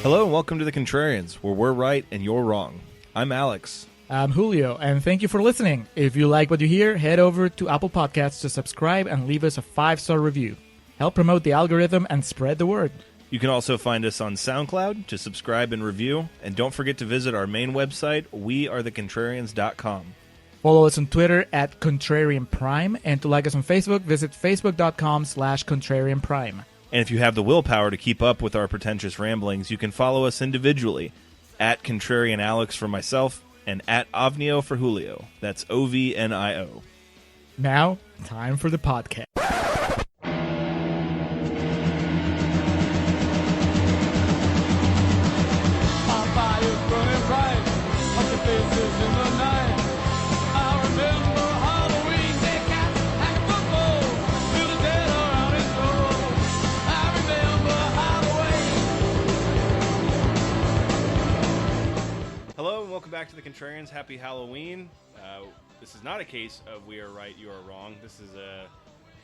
Hello and welcome to The Contrarians, where we're right and you're wrong. I'm Alex. I'm Julio, and thank you for listening. If you like what you hear, head over to Apple Podcasts to subscribe and leave us a 5-star review. Help promote the algorithm and spread the word. You can also find us on SoundCloud to subscribe and review, and don't forget to visit our main website, wearethecontrarians.com. Follow us on Twitter at Contrarian Prime, and to like us on Facebook, visit facebook.com/Contrarian Prime. And if you have the willpower to keep up with our pretentious ramblings, you can follow us individually at Contrarian Alex for myself and at Ovnio for Julio. That's OVNIO. Now, time for the podcast. Hello and welcome back to The Contrarians. Happy Halloween. This is not a case of we are right, you are wrong. This is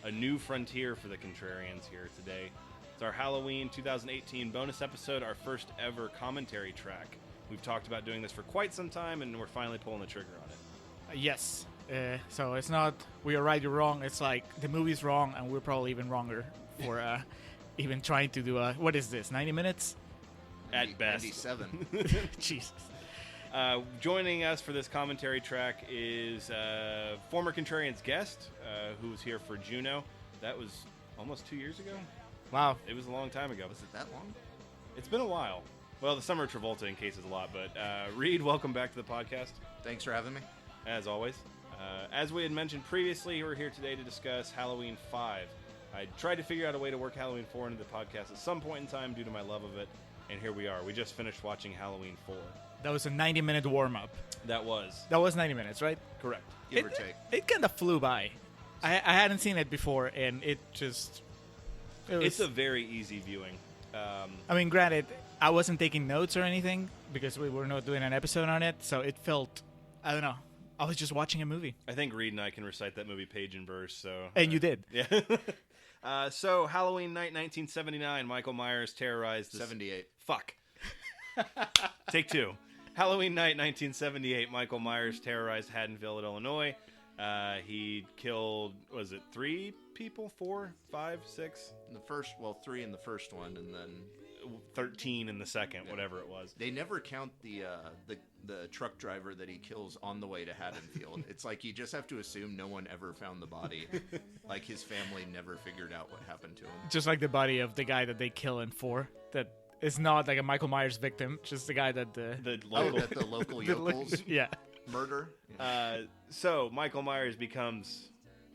a new frontier for The Contrarians here today. It's our Halloween 2018 bonus episode, our first ever commentary track. We've talked about doing this for quite some time, and we're finally pulling the trigger on it. Yes. So it's not we are right, you're wrong. It's like the movie's wrong, and we're probably even wronger for even trying to do what is this, 90 minutes? At best. 97. Jesus. Joining us for this commentary track is former Contrarians guest who was here for Juno. That was almost 2 years ago. Wow. It was a long time ago. Was it that long? It's been a while. Well, the Summer of Travolta in case is a lot, but Reed, welcome back to the podcast. Thanks for having me. As always. As we had mentioned previously, we're here today to discuss Halloween 5. I tried to figure out a way to work Halloween 4 into the podcast at some point in time due to my love of it, and here we are. We just finished watching Halloween 4. That was a 90-minute warm-up. That was 90 minutes, right? correct. Give or take. It kind of flew by. I hadn't seen it before, and it was, It's a very easy viewing. I mean, granted, I wasn't taking notes or anything because we were not doing an episode on it, so it felt, I don't know, I was just watching a movie. I think Reed and I can recite that movie page and verse. So, And you did. Yeah. So Halloween night 1979, Michael Myers terrorized the 78. Fuck. Take two. Halloween night 1978, Michael Myers terrorized Haddonfield, Illinois. He killed, was it 3 people? 4, 5, 6? The first, 3 in the first one, and then 13 in the second, whatever it was. they never count the truck driver that he kills on the way to Haddonfield. It's like you just have to assume no one ever found the body. Like his family never figured out what happened to him. Just like the body of the guy that they kill in 4, that is not like a Michael Myers victim, just the guy that The local. That the local yokels yeah. murder. So Michael Myers becomes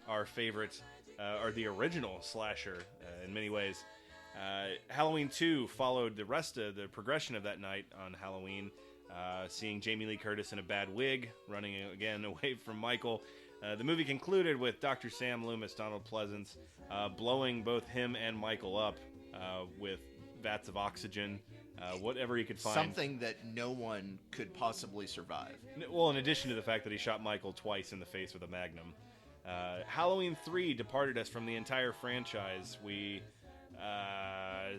our favorite, or the original slasher in many ways. Halloween 2 followed the rest of the progression of that night on Halloween, seeing Jamie Lee Curtis in a bad wig, running again away from Michael. The movie concluded with Dr. Sam Loomis, Donald Pleasance, blowing both him and Michael up with vats of oxygen, whatever he could find. Something that no one could possibly survive. Well, in addition to the fact that he shot Michael twice in the face with a Magnum. Halloween 3 departed us from the entire franchise.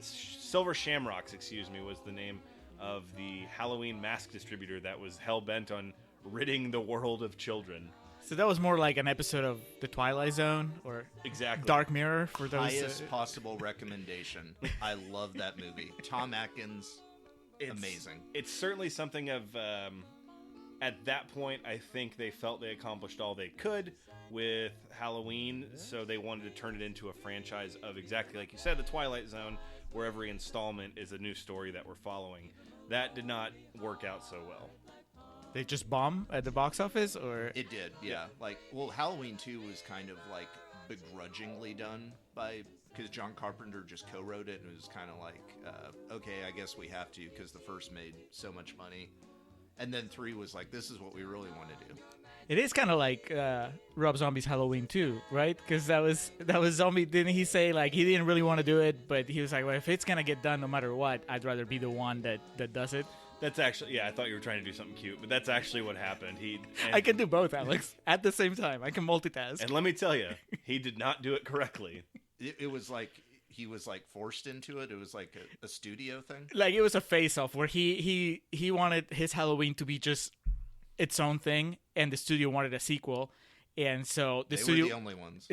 Silver Shamrocks, was the name of the Halloween mask distributor that was hell-bent on ridding the world of children. So that was more like an episode of The Twilight Zone or Exactly. Dark Mirror for those. Highest possible recommendation. I love that movie. Tom Atkins, amazing. It's certainly something of, at that point, I think they felt they accomplished all they could with Halloween, so they wanted to turn it into a franchise of exactly like you said, The Twilight Zone, where every installment is a new story that we're following. That did not work out so well. They just bomb at the box office, or It did, yeah. Halloween 2 was kind of like begrudgingly done because John Carpenter just co-wrote it, and it was kind of like, okay, I guess we have to because the first made so much money. And then 3 was like, this is what we really want to do. it is kind of like Rob Zombie's Halloween 2, right? Because that was Zombie. Didn't he say like he didn't really want to do it, but he was like, well, if it's gonna get done no matter what, I'd rather be the one that does it. That's actually, I thought you were trying to do something cute, but that's actually what happened. I can do both, Alex, at the same time. I can multitask. And let me tell you, he did not do it correctly. It was like he was like forced into it. It was like a studio thing. Like it was a face-off where he wanted his Halloween to be just its own thing, and the studio wanted a sequel, and so the They studio were the only ones.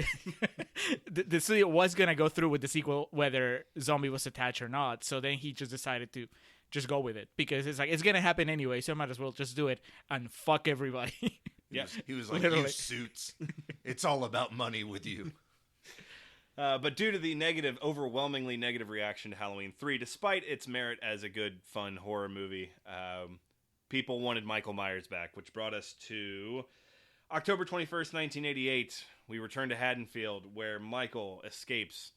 the studio was gonna go through with the sequel whether Zombie was attached or not. So then he just decided to just go with it because it's like it's gonna happen anyway, so I might as well just do it and fuck everybody. Yeah. He was like, Literally. "You suits, it's all about money with you." But due to the overwhelmingly negative reaction to Halloween 3, despite its merit as a good, fun horror movie, people wanted Michael Myers back, which brought us to October 21st, 1988. We return to Haddonfield, where Michael escapes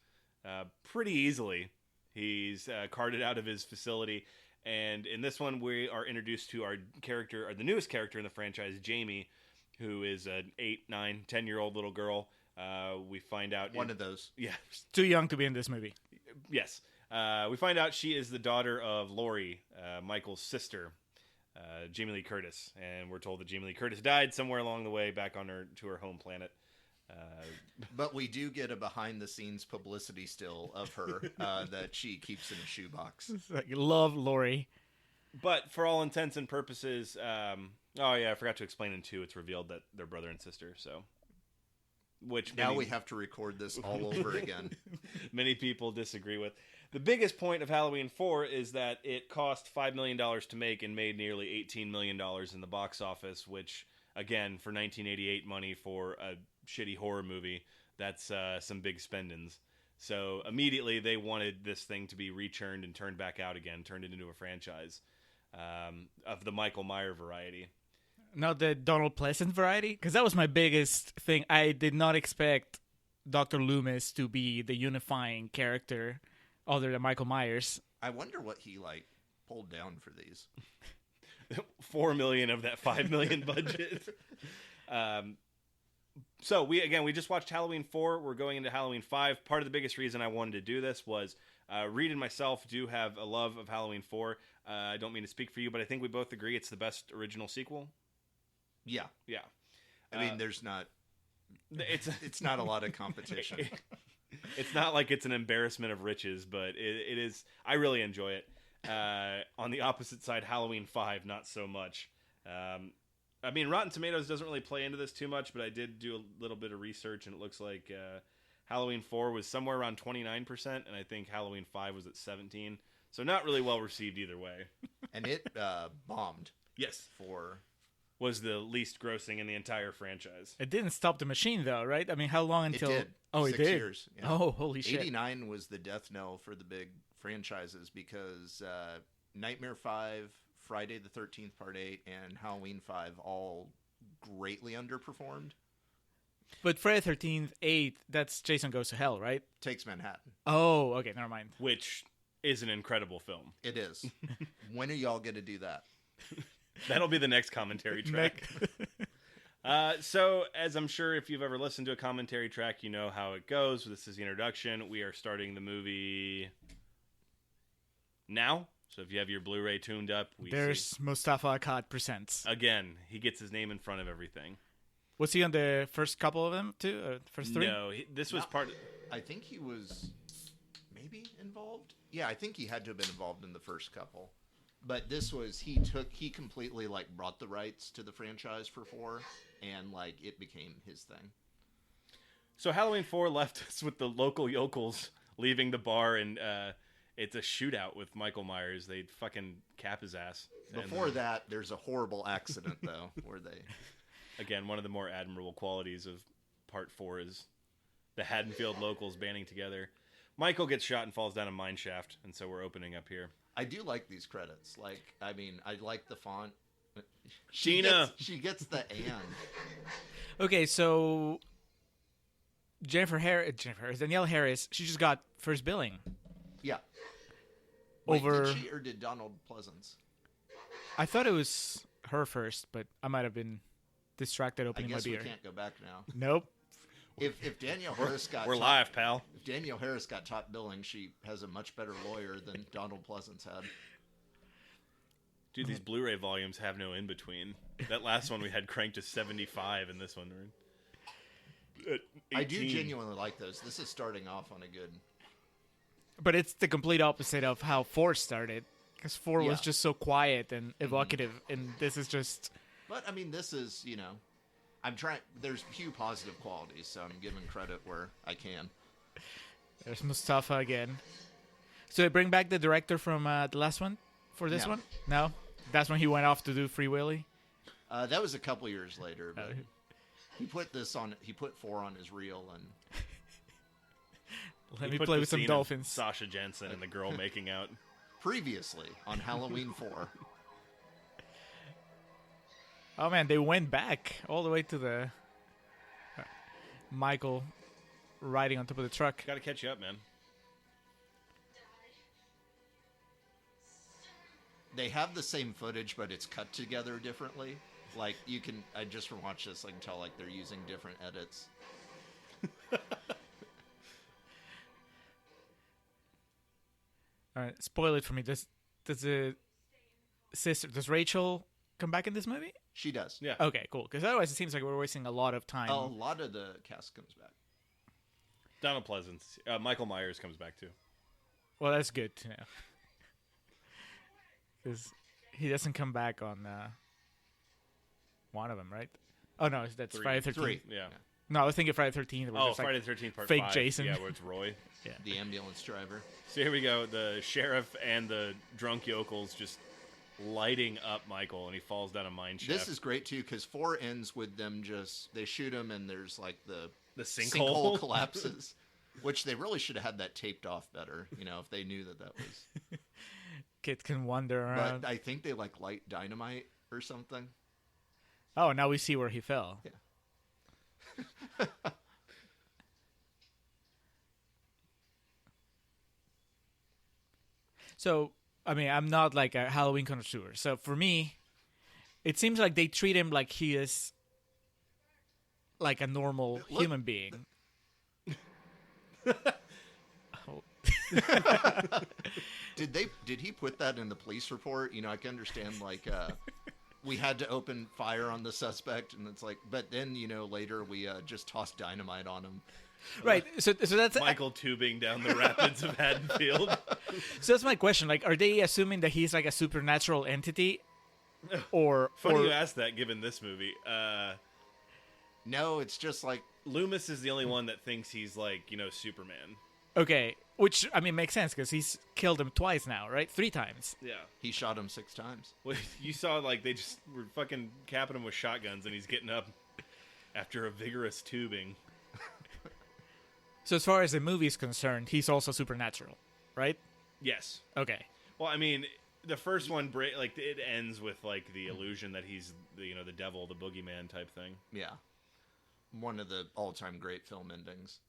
pretty easily. He's carted out of his facility, and in this one, we are introduced to our character, or the newest character in the franchise, Jamie, who is an 8, 9, 10-year-old little girl. We find out One of those. Yeah. Too young to be in this movie. Yes. We find out she is the daughter of Laurie, Michael's sister, Jamie Lee Curtis, and we're told that Jamie Lee Curtis died somewhere along the way back on her home planet. But we do get a behind-the-scenes publicity still of her that she keeps in a shoebox. It's like love Lori. But for all intents and purposes, oh yeah, I forgot to explain in 2. It's revealed that they're brother and sister. So, which Now we have to record this all over again. many people disagree with. The biggest point of Halloween 4 is that it cost $5 million to make and made nearly $18 million in the box office, which, again, for 1988 money for a shitty horror movie, that's some big spendings. So immediately they wanted this thing to be returned and turned back out again, turned it into a franchise of the Michael Myers variety. Not the Donald Pleasant variety, because that was my biggest thing. I did not expect Dr. Loomis to be the unifying character other than Michael Myers. I wonder what he like pulled down for these. $4 million of that $5 million budget. So we just watched Halloween 4. We're going into Halloween 5. Part of the biggest reason I wanted to do this was Reed and myself do have a love of Halloween 4. I don't mean to speak for you, but I think we both agree it's the best original sequel. Yeah. Yeah. I mean, there's not. It's It's not a lot of competition. It's not like it's an embarrassment of riches, but it is. I really enjoy it. On the opposite side, Halloween 5, not so much. I mean, Rotten Tomatoes doesn't really play into this too much, but I did do a little bit of research, and it looks like Halloween 4 was somewhere around 29%, and I think Halloween 5 was at 17%. So not really well received either way. And it bombed. Yes. For Was the least grossing in the entire franchise. It didn't stop the machine, though, right? I mean, how long until... it did. Oh, 6 it did? years. Yeah. Oh, holy shit. 89 was the death knell for the big franchises because Nightmare 5, Friday the 13th Part 8, and Halloween 5 all greatly underperformed. But Friday the 13th, 8, that's Jason Goes to Hell, right? Takes Manhattan. Oh, okay, never mind. Which is an incredible film. It is. When are y'all going to do that? That'll be the next commentary track. So, as I'm sure if you've ever listened to a commentary track, you know how it goes. This is the introduction. We are starting the movie now. So if you have your Blu-ray tuned up, There's Mustafa Akkad presents. Again, he gets his name in front of everything. Was he on the first couple of them, too? First 3? No, this was part of... I think he was maybe involved. Yeah, I think he had to have been involved in the first couple. But this was, he completely, like, brought the rights to the franchise for 4, and, like, it became his thing. So Halloween 4 left us with the local yokels leaving the bar, and it's a shootout with Michael Myers. They'd fucking cap his ass. Before that, there's a horrible accident, though, where they... Again, one of the more admirable qualities of Part 4 is the Haddonfield locals banding together. Michael gets shot and falls down a mine shaft, and so we're opening up here. I do like these credits. Like, I mean, I like the font. Gina! She gets the and. Okay, so Danielle Harris, she just got first billing. Yeah. Wait, Over... Did she or did Donald Pleasance? I thought it was her first, but I might have been distracted I opening my guess we beer. can't go back now. Nope. If Danielle Harris got We're live, pal. If Danielle Harris got top billing, she has a much better lawyer than Donald Pleasance had. Dude, these Blu-ray volumes have no in-between. That last one we had cranked to 75, and this one we're at 18. I do genuinely like those. This is starting off on a good... But it's the complete opposite of how 4 started. Because 4 was Yeah. just so quiet and evocative, and this is just... But I mean, this is, you know, I'm trying. There's few positive qualities, so I'm giving credit where I can. There's Mustafa again. So they bring back the director from the last one for this No. one? No? That's when he went off to do Free Willy? That was a couple years later, but he put this on. He put 4 on his reel, and Let He me put play the with some scene of dolphins. Sasha Jensen and the girl making out. previously on Halloween 4. Oh man, they went back all the way to the Michael riding on top of the truck. Got to catch you up, man. They have the same footage, but it's cut together differently. Like you can, I just watched this. I can tell like they're using different edits. All right, spoil it for me. Does Rachel come back in this movie? She does. Yeah. Okay, cool. Because otherwise, it seems like we're wasting a lot of time. A lot of the cast comes back. Donald Pleasance. Michael Myers comes back too. Well, that's good to know. Because he doesn't come back on one of them, right? Oh no, that's Three. Friday 13th. 3. Yeah. No, I was thinking Friday 13th. where Oh, it's like Friday the 13th part fake 5. Jason. Yeah, where it's Roy. The ambulance driver. So here we go. The sheriff and the drunk yokels just lighting up Michael, and he falls down a mine shaft. This is great too because 4 ends with them just they shoot him and there's like the The sinkhole. collapses, which they really should have had that taped off better. You know, if they knew that was. Kid can wander around. But I think they like light dynamite or something. Oh, now we see where he fell. Yeah. So, I mean, I'm not like a Halloween connoisseur. So for me, it seems like they treat him like he is like a normal Look- human being. Did he put that in the police report? You know, I can understand like we had to open fire on the suspect, and it's like, but then you know later we just tossed dynamite on him. Right. So that's Michael tubing down the rapids of Haddonfield. so that's my question. Like, are they assuming that he's like a supernatural entity, or Funny or you asked that, given this movie. No, it's just like Loomis is the only one that thinks he's like, Superman. okay? Which I mean makes sense because he's killed him twice now, right? 3 times. Yeah. he shot him 6 times. Well, you saw like they just were fucking capping him with shotguns, and he's getting up after a vigorous tubing. So as far as the movie is concerned, he's also supernatural, right? Yes. Okay. Well, I mean, the first one, like it ends with like the illusion that he's the devil, the boogeyman type thing. Yeah, one of the all-time great film endings.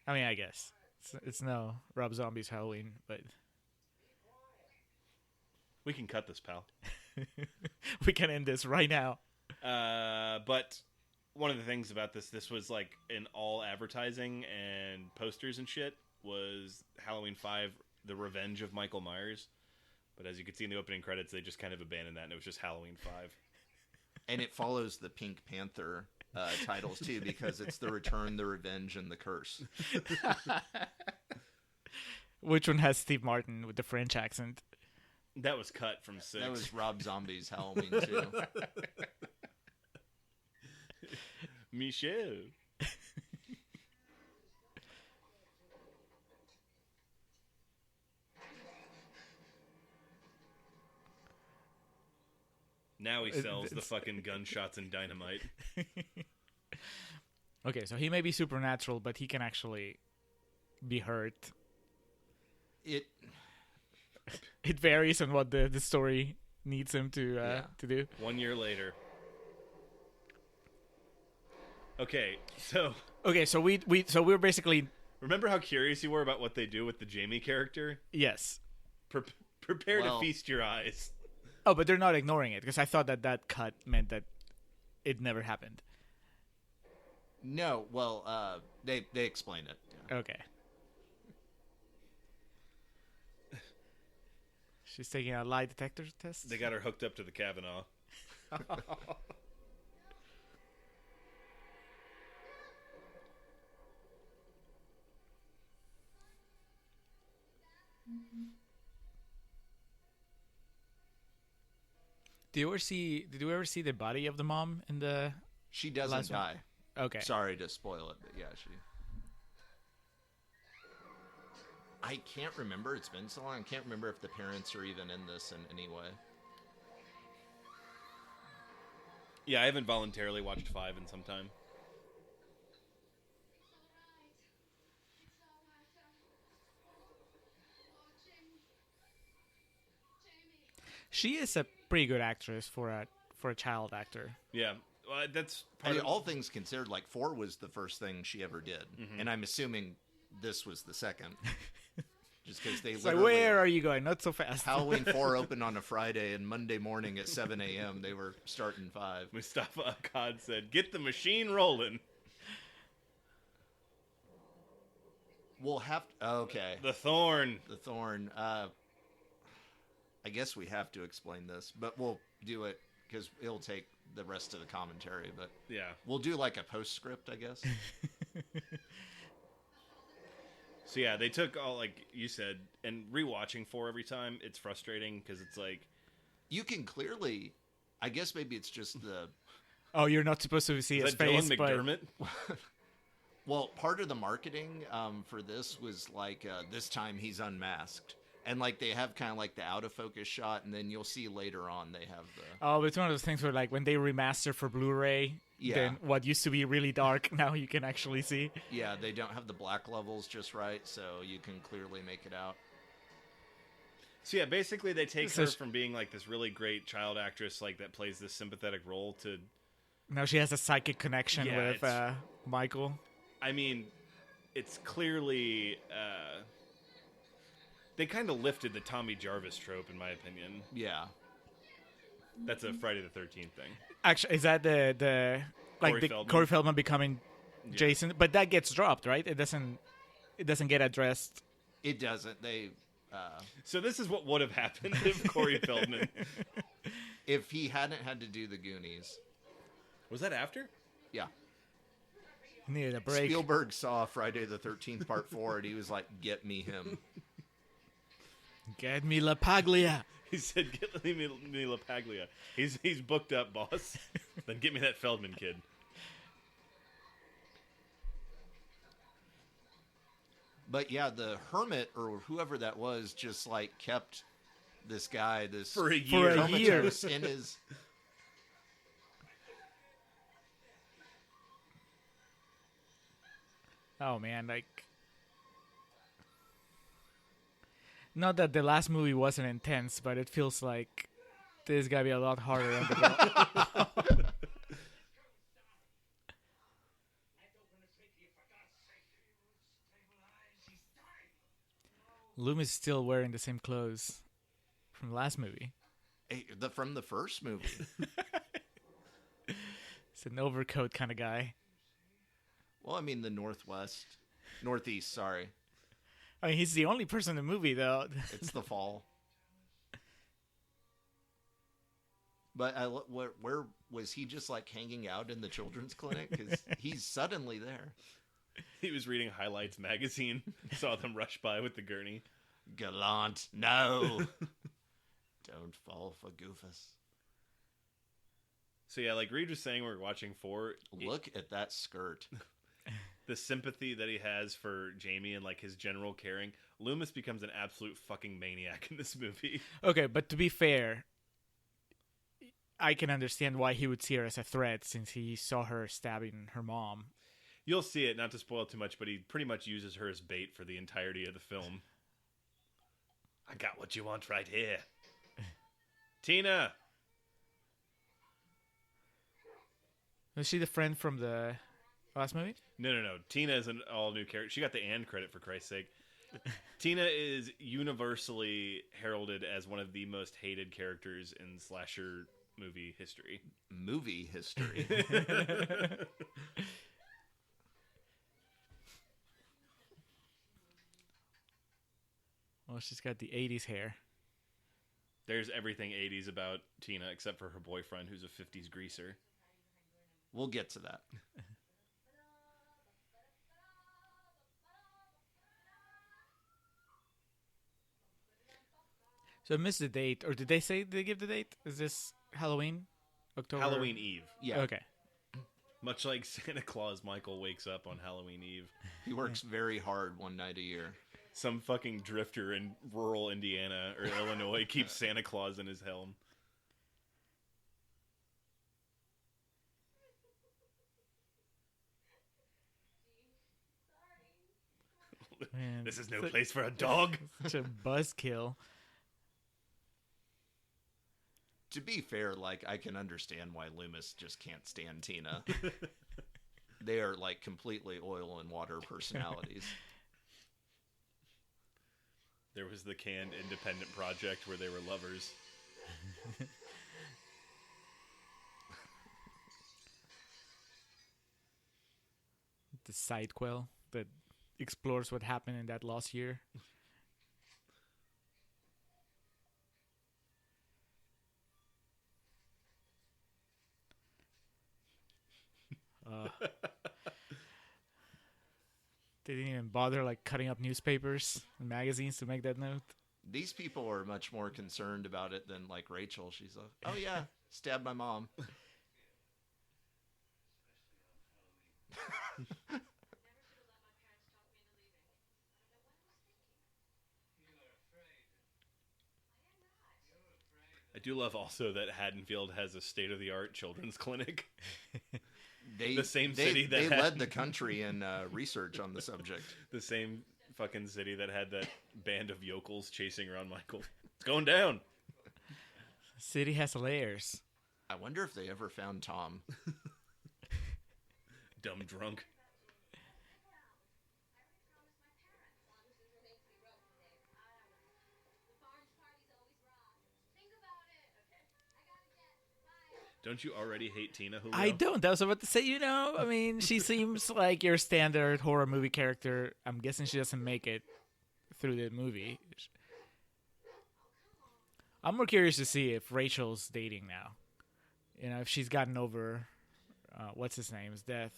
I mean, I guess it's no Rob Zombie's Halloween, but We can cut this, pal. we can end this right now. But one of the things about this was like in all advertising and posters and shit was Halloween 5, The Revenge of Michael Myers. But as you can see in the opening credits, they just kind of abandoned that, and it was just Halloween 5. And it follows the Pink Panther titles too, because it's the Return, the Revenge, and the Curse. Which one has Steve Martin with the French accent? That was cut from 6. That was Rob Zombie's Halloween too. Michel. Now he sells the fucking gunshots and dynamite. Okay, so he may be supernatural, but he can actually be hurt. It It varies on what the story needs him to do. 1 year later. Okay, so Okay, so we're basically remember how curious you were about what they do with the Jamie character? yes. Prepare Well- to feast your eyes. Oh, but they're not ignoring it because I thought that cut meant that it never happened. no, well, they explain it. Yeah. Okay. She's taking a lie detector test. They got her hooked up to the Kavanaugh. Did you ever see the body of the mom in the She doesn't Last one? die. Okay. Sorry to spoil it, but yeah, she. I can't remember. It's been so long. I can't remember if the parents are even in this in any way. Yeah, I haven't voluntarily watched 5 in some time. She is a pretty good actress for a child actor. Yeah, well, that's I part mean, of, all things considered, like 4 was the first thing she ever did, and I'm assuming this was the second. Just because they It's like, literally where are you going? Not so fast. Halloween 4 opened on a Friday, and Monday morning at 7 a.m. they were starting 5. Mustafa Akkad said, "Get the machine rolling." We'll have to, okay. The Thorn. The Thorn. I guess we have to explain this, but we'll do it because it'll take the rest of the commentary. But Yeah. we'll do like a postscript, I guess. So yeah, they took all, like you said, and rewatching 4 every time, it's frustrating because it's like, You can clearly, I guess maybe it's just the. Oh, you're not supposed to see is his that Dylan face, but McDermott? Well, part of the marketing for this was like this time he's unmasked. And like they have kind of like the out of focus shot, and then you'll see later on they have the. oh, it's one of those things where like when they remaster for Blu-ray, Yeah. then what used to be really dark now you can actually see. Yeah, they don't have the black levels just right, so you can clearly make it out. So yeah, basically they take This her is- from being like this really great child actress, like that plays this sympathetic role, to, Now she has a psychic connection Yeah, with it's- Michael. I mean, it's clearly they kind of lifted the Tommy Jarvis trope, in my opinion. Yeah. That's a Friday the 13th thing. Actually, is that the like Corey the Feldman. Corey Feldman becoming Yeah. Jason? But that gets dropped, right? It doesn't get addressed. It doesn't. They. So this is what would have happened if Corey Feldman. If he hadn't had to do the Goonies. Was that after? Yeah. Needed a break. Spielberg saw Friday the 13th Part 4, and he was like, get me him. Get me La Paglia. He said, "Get me LaPaglia. He's booked up, boss. Then get me that Feldman kid." But yeah, the hermit, or whoever that was, just like kept this guy, this For a For year. a year. comatose in his... Oh man, like not that the last movie wasn't intense, but it feels like this gotta be a lot harder on the girl. Loomis is still wearing the same clothes from the last movie. From the first movie. It's an overcoat kind of guy. Well, I mean, the northeast, sorry. I mean, he's the only person in the movie, though. It's the fall. But where was he just like hanging out in the children's clinic? Because he's suddenly there. He was reading Highlights magazine. Saw them rush by with the gurney. Gallant, no. Don't fall for Goofus. So yeah, like Reed was saying, we're watching 4. Look at that skirt. The sympathy that he has for Jamie and like his general caring. Loomis becomes an absolute fucking maniac in this movie. Okay, but to be fair, I can understand why he would see her as a threat since he saw her stabbing her mom. You'll see it, not to spoil too much, but he pretty much uses her as bait for the entirety of the film. I got what you want right here. Tina! Was she the friend from the last movie? No. Tina is an all-new character. She got the "and" credit, for Christ's sake. Tina is universally heralded as one of the most hated characters in slasher movie history. Movie history. Well, she's got the 80s hair. There's everything 80s about Tina except for her boyfriend, who's a 50s greaser. We'll get to that. So I missed the date, or did they say they give the date? Is this Halloween? October? Halloween Eve. Yeah. Okay. Much like Santa Claus, Michael wakes up on Halloween Eve. He works very hard one night a year. Some fucking drifter in rural Indiana or Illinois keeps Santa Claus in his helm. Man, This is no place for a dog. such a buzzkill. To be fair, like, I can understand why Loomis just can't stand Tina. They are, like, completely oil and water personalities. There was the canned independent project where they were lovers. The sidequel that explores what happened in that lost year. They didn't even bother like cutting up newspapers and magazines to make that note. These people are much more concerned about it than, like, Rachel. She's like, oh, yeah, stabbed my mom. I do love also that Haddonfield has a state-of-the-art children's clinic. They, The same city that they had- led the country in research on the subject. The same fucking city that had that band of yokels chasing around Michael. It's going down. City has layers. I wonder if they ever found Tom. Dumb drunk. Don't you already hate Tina, Julio? I don't. I was about to say, I mean, she seems like your standard horror movie character. I'm guessing she doesn't make it through the movie. I'm more curious to see if Rachel's dating now. If she's gotten over, what's his name's death.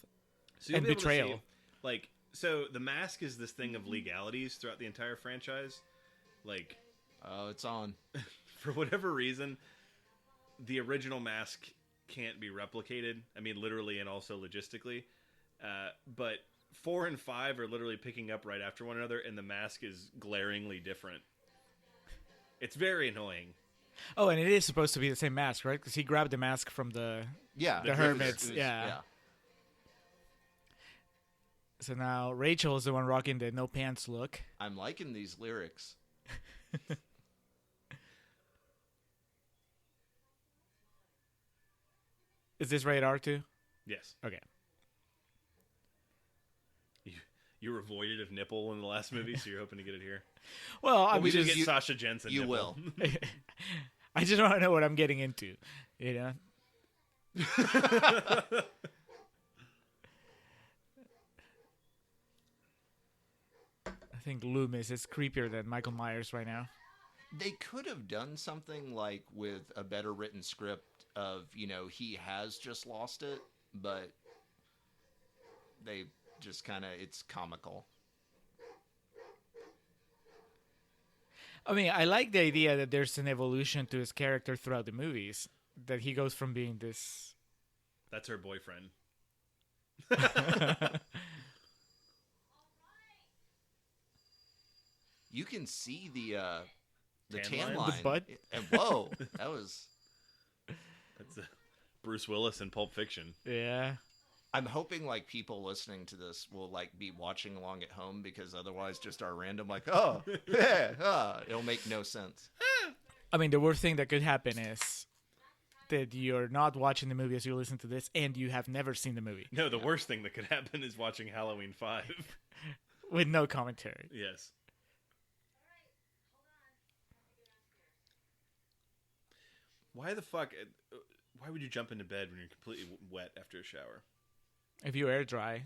So you'll and be able to betrayal. see, like, so The Mask is this thing of legalities throughout the entire franchise. Like, Oh, it's on. for whatever reason, the original Mask can't be replicated. I mean, literally and also logistically. But 4 and 5 are literally picking up right after one another, and the Mask is glaringly different. It's very annoying. Oh, and it is supposed to be the same mask, right? Because he grabbed the mask from the... Yeah. The it was- hermits, it was- yeah. So now Rachel is the one rocking the no pants look. I'm liking these lyrics. Is this rated R too? Yes. Okay. You were voided of nipple in the last movie, so you're hoping to get it here. Well, I Well, we mean, did get you- Sasha Jensen. You nipple. will. I just want to know what I'm getting into. I think Loomis is creepier than Michael Myers right now. They could have done something like with a better written script of, he has just lost it, but they just kind of, it's comical. I mean, I like the idea that there's an evolution to his character throughout the movies. That he goes from being this... That's her boyfriend. You can see the Tan tan line? line. The butt? And whoa, that was... That's Bruce Willis in Pulp Fiction. Yeah. I'm hoping like people listening to this will like be watching along at home because otherwise just our random like, oh, yeah, it'll make no sense. I mean, the worst thing that could happen is that you're not watching the movie as you listen to this and you have never seen the movie No, the worst thing that could happen is watching Halloween 5. with no commentary. Yes. Why the fuck? Why would you jump into bed when you're completely wet after a shower? If you air dry,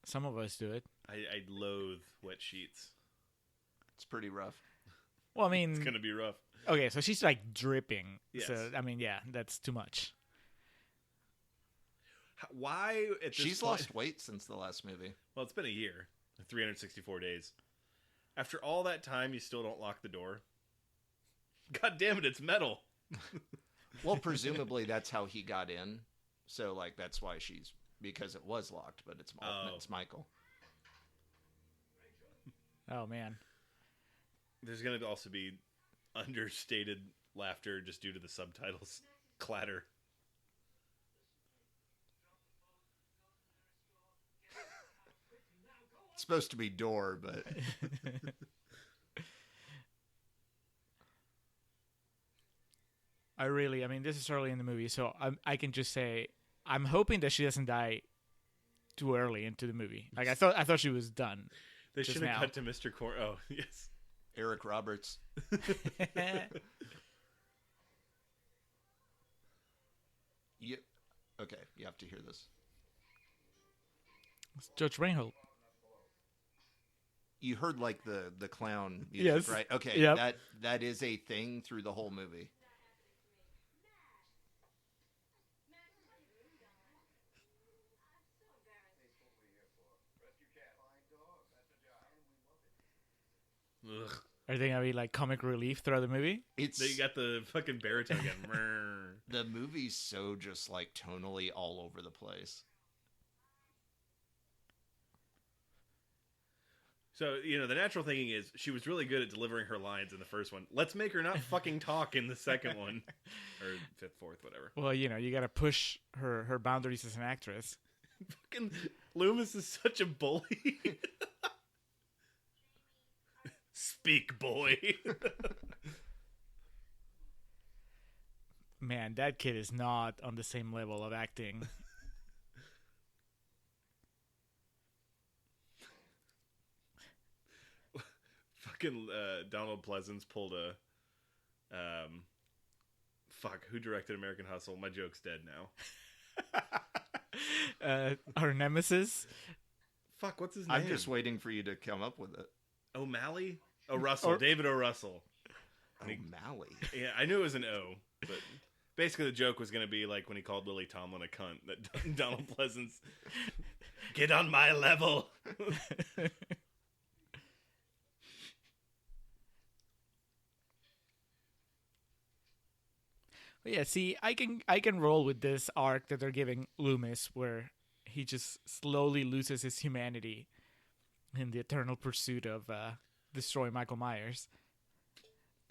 some of us do it. I loathe wet sheets. It's pretty rough. Well, I mean, It's gonna be rough. okay, so she's like dripping. Yes. So, I mean, yeah, that's too much. Why at this She's point? lost weight since the last movie. Well, it's been a year, 364 days. After all that time, you still don't lock the door. God damn it, it's metal. Well, presumably that's how he got in. So, like, that's why because it was locked, but it's Michael. Oh man. There's going to also be understated laughter just due to the subtitles clatter. It's supposed to be door, but I mean, this is early in the movie, so I can just say I'm hoping that she doesn't die too early into the movie. Like I thought she was done. They just should have now. cut to Mr. Oh, yes. Eric Roberts. Okay, you have to hear this. It's Judge Reinhold. You heard like the clown music, Yes. right? Okay, Yep. that is a thing through the whole movie. Ugh. Are they gonna be like comic relief throughout the movie? They got the fucking baritone again. The movie's so just like tonally all over the place. So, the natural thinking is she was really good at delivering her lines in the first one. Let's make her not fucking talk in the second one. Or fifth, fourth, whatever. Well, you gotta push her boundaries as an actress. Fucking Loomis is such a bully. Speak, boy. Man, that kid is not on the same level of acting. Fucking Donald Pleasance pulled a who directed American Hustle? My joke's dead now. Our nemesis. Fuck, what's his name? I'm just waiting for you to come up with it. O'Malley? Oh, Russell. David O. Russell. O'Malley. Yeah, I knew it was an O, but basically the joke was going to be like when he called Lily Tomlin a cunt, that Donald Pleasance, get on my level. Yeah, see, I can roll with this arc that they're giving Loomis, where he just slowly loses his humanity in the eternal pursuit of destroying Michael Myers.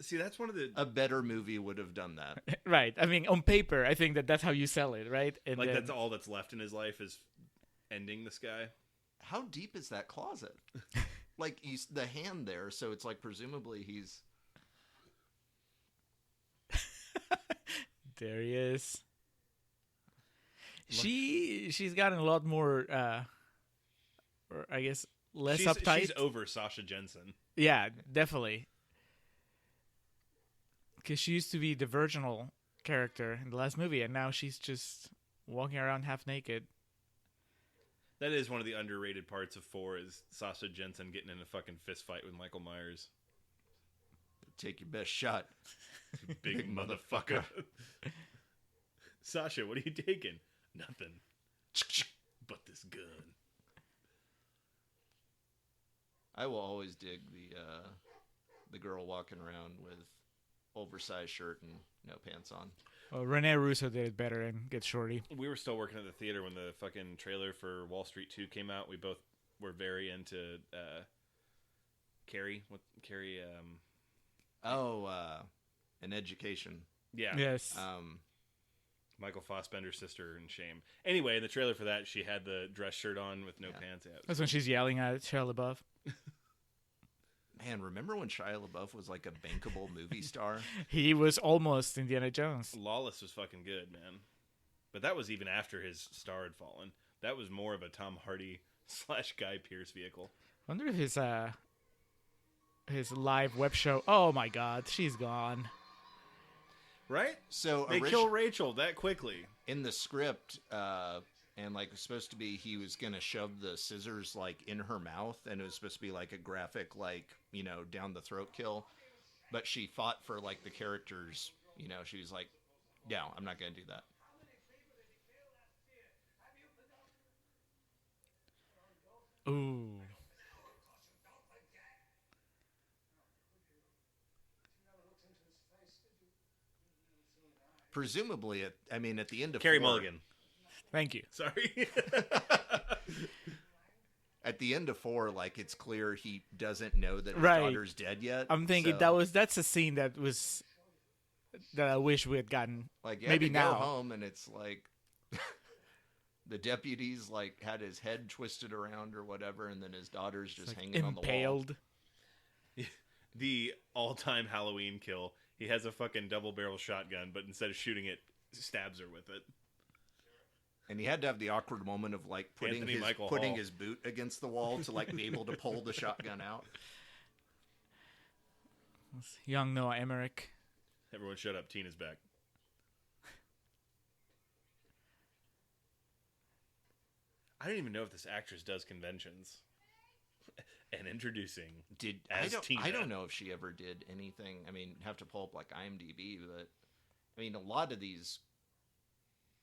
See, that's one of the... A better movie would have done that. Right. I mean, on paper, I think that's how you sell it, right? And like, then, that's all that's left in his life is ending this guy. How deep is that closet? Like, the hand there, so it's like presumably he's... There he is. She's gotten a lot more, or I guess less uptight. She's over Sasha Jensen. Yeah, definitely. Because she used to be the virginal character in the last movie, and now she's just walking around half naked. That is one of the underrated parts of 4 is Sasha Jensen getting in a fucking fist fight with Michael Myers. Take your best shot. Big motherfucker. Sasha, what are you taking? Nothing. But this gun. I will always dig the girl walking around with oversized shirt and no pants on. Well, Rene Russo did it better and Get Shorty. We were still working at the theater when the fucking trailer for Wall Street 2 came out. We both were very into Carrie. An Education. Yeah. Yes. Michael Fassbender's sister in Shame. Anyway, in the trailer for that, she had the dress shirt on with no pants. Yeah, That's when she's yelling at Shia LaBeouf. Man, remember when Shia LaBeouf was like a bankable movie star? He was almost Indiana Jones. Lawless was fucking good, man. But that was even after his star had fallen. That was more of a Tom Hardy / Guy Pearce vehicle. I wonder if his live web show. Oh my God, she's gone. Right? So They kill Rachel that quickly. in the script, and like it was supposed to be he was gonna shove the scissors like in her mouth, and it was supposed to be like a graphic, like, down the throat kill. But she fought for like the characters. She was like, "No, I'm not gonna do that." Ooh. presumably, at the end of Carrie 4, Mulligan. Thank you. Sorry. At the end of 4, like, it's clear he doesn't know that his Right. daughter's dead yet. I'm thinking so, that's a scene that I wish we had gotten. like, you maybe had to now. go home, and it's like the deputies like had his head twisted around or whatever, and then his daughter's just Like hanging on the wall. impaled. The all-time Halloween kill. He has a fucking double-barrel shotgun, but instead of shooting it, stabs her with it. And he had to have the awkward moment of like putting Anthony Michael Hall. his boot against the wall to like be able to pull the shotgun out. Young Noah Emmerich. Everyone shut up. Tina's back. I don't even know if this actress does conventions. And introducing as Tina. I don't know if she ever did anything. I mean, have to pull up like IMDb, but I mean, a lot of these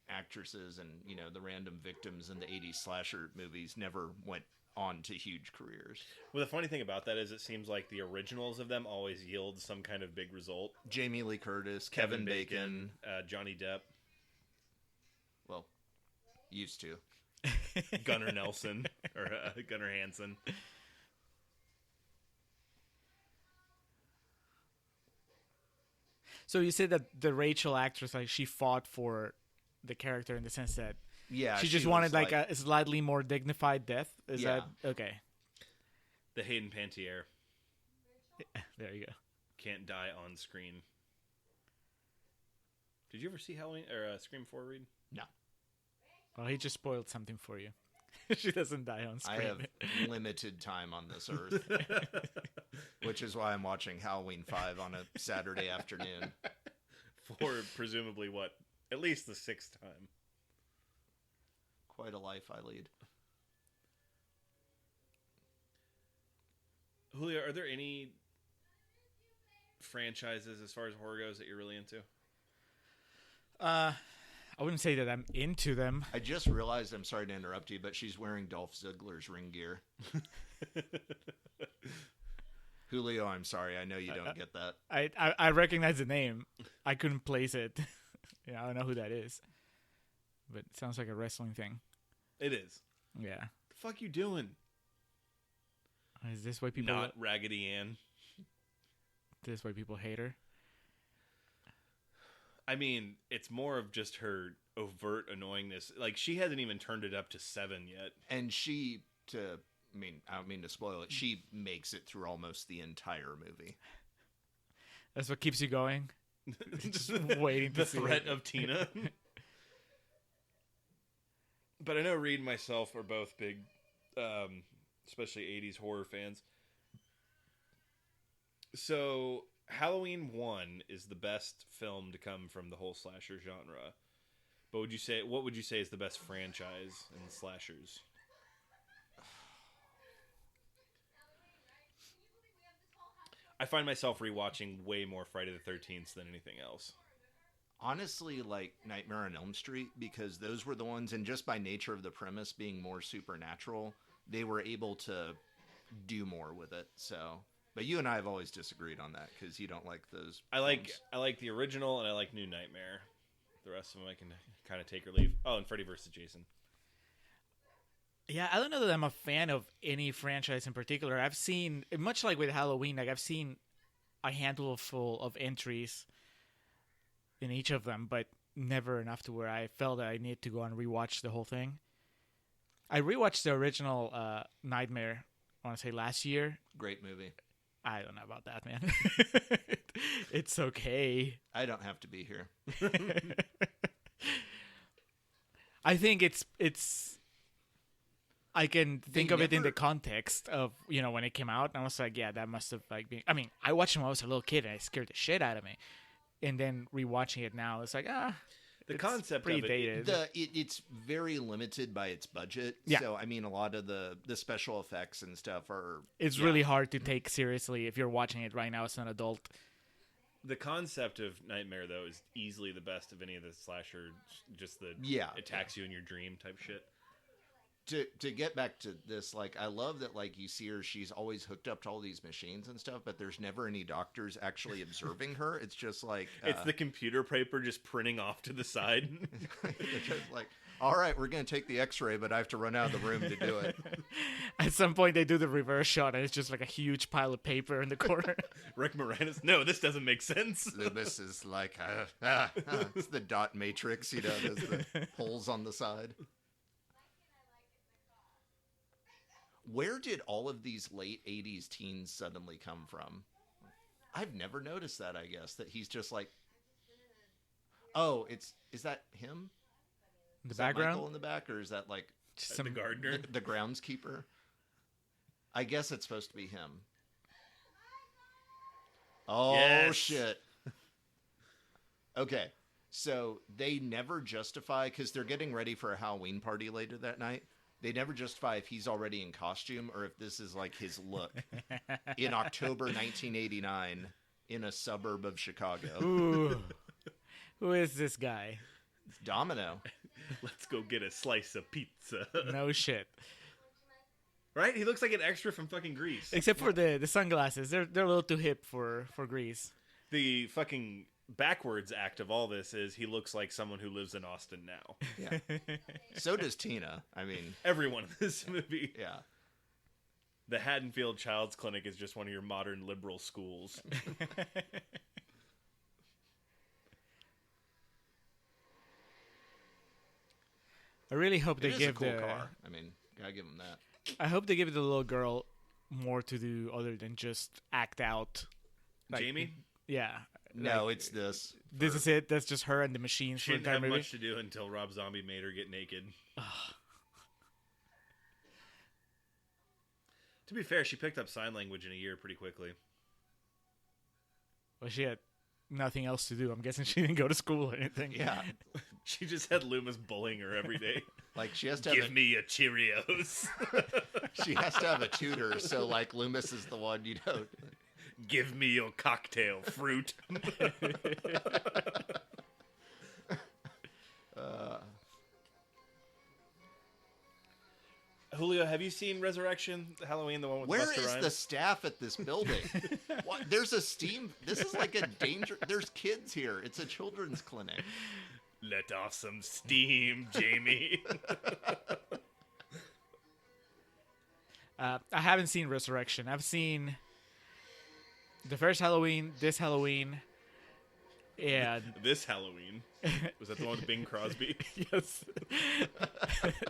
actresses and the random victims in the 80s slasher movies never went on to huge careers. Well, the funny thing about that is it seems like the originals of them always yield some kind of big result. Jamie Lee Curtis, Kevin Bacon, Johnny Depp, well, used to. Gunnar Nelson, or Gunnar Hansen. So you said that the Rachel actress, like, she fought for the character in the sense that Yeah, she just was wanted like a slightly more dignified death. Is Yeah. that okay? The Hayden Panettiere There you go. can't die on screen. Did you ever see Halloween or Scream 4, Reed? No. Well, he just spoiled something for you. She doesn't die on I screen. have limited time on this earth, which is why I'm watching Halloween 5 on a Saturday afternoon. For presumably what? At least the 6th time. Quite a life I lead. Julio, are there any franchises as far as horror goes that you're really into? I wouldn't say that I'm into them. I just realized, I'm sorry to interrupt you, but she's wearing Dolph Ziggler's ring gear. Julio, I'm sorry. I know you don't get that. I recognize the name. I couldn't place it. I don't know who that is. But it sounds like a wrestling thing. It is. Yeah. The fuck you doing? Is this why people Not Raggedy Ann. this why people hate her? I mean, it's more of just her overt annoyingness. Like, she hasn't even turned it up to 7 yet. And I don't mean to spoil it, she makes it through almost the entire movie. That's what keeps you going. Just waiting to the see threat it. of Tina. But I know Reed and myself are both big, especially 80s horror fans. So, Halloween 1 is the best film to come from the whole slasher genre. But what would you say is the best franchise in slashers? I find myself rewatching way more Friday the 13th than anything else. Honestly, like Nightmare on Elm Street, because those were the ones, and just by nature of the premise being more supernatural, they were able to do more with it. So, but you and I have always disagreed on that because you don't like those. I like the original and I like New Nightmare. The rest of them I can kind of take or leave. Oh, and Freddy vs. Jason. Yeah, I don't know that I'm a fan of any franchise in particular. I've seen, much like with Halloween, like I've seen a handful full of entries in each of them, but never enough to where I felt that I need to go and rewatch the whole thing. I rewatched the original Nightmare, I want to say last year. Great movie. I don't know about that, man. It's okay. I don't have to be here. I think it's I can think of it in the context of, when it came out, and I was like, yeah, that must have been, I mean, I watched it when I was a little kid and it scared the shit out of me. And then rewatching it now, it's like, the it's concept pretty of it, dated. It's very limited by its budget. Yeah. So, I mean, a lot of the special effects and stuff are... It's really hard to take seriously if you're watching it right now as an adult. The concept of Nightmare, though, is easily the best of any of the slasher, just the Yeah. attacks you in your dream type shit. to get back to this, like, I love that, like, you see her, she's always hooked up to all these machines and stuff, but there's never any doctors actually observing her. It's just like it's the computer paper just printing off to the side. it's just like, all right, we're gonna take the X-ray, but I have to run out of the room to do it. At some point, they do the reverse shot, and it's just like a huge pile of paper in the corner. Rick Moranis, no, this doesn't make sense. Loomis is like, it's the dot matrix, you know, there's the holes on the side. Where did all of these late 80s teens suddenly come from? I've never noticed that, I guess, that he's just like, oh, is that him? The Is that background? Michael in the back, or is that like The gardener. the groundskeeper? I guess it's supposed to be him. Oh, Yes. shit. Okay, so they never justify, because they're getting ready for a Halloween party later that night. They never justify if he's already in costume or if this is like his look in October 1989 in a suburb of Chicago. Ooh. Who is this guy? It's Domino. Let's go get a slice of pizza. No shit. Right? He looks like an extra from fucking Grease. Except for the sunglasses. They're a little too hip for Grease. The fucking backwards act of all this is he looks like someone who lives in Austin now. Yeah. So does Tina. I mean, Everyone in this movie. yeah. The Haddonfield Child's Clinic is just one of your modern liberal schools. I really hope It they is give a cool the car. I mean, gotta give him that. I hope they give the little girl more to do other than just act out. Like, Jamie? Yeah. No, Like, it's this. this is it. That's just her and the machines She for the didn't entire have movie. much to do until Rob Zombie made her get naked. To be fair, she picked up sign language in a year pretty quickly. Well, she had nothing else to do. I'm guessing she didn't go to school or anything. Yeah. She just had Loomis bullying her every day. Like, she has to have Give me a Cheerios. she has to have a tutor, so like Loomis is the one, you know. Give me your cocktail fruit. Julio, have you seen Resurrection, Halloween, the one with Where Busta is Rhymes? the staff at this building? What? There's a steam. This is like a danger. There's kids here. It's a children's clinic. Let off some steam, Jamie. I haven't seen Resurrection. I've seen the first Halloween, this Halloween, and This Halloween. Was that the one with Bing Crosby? yes,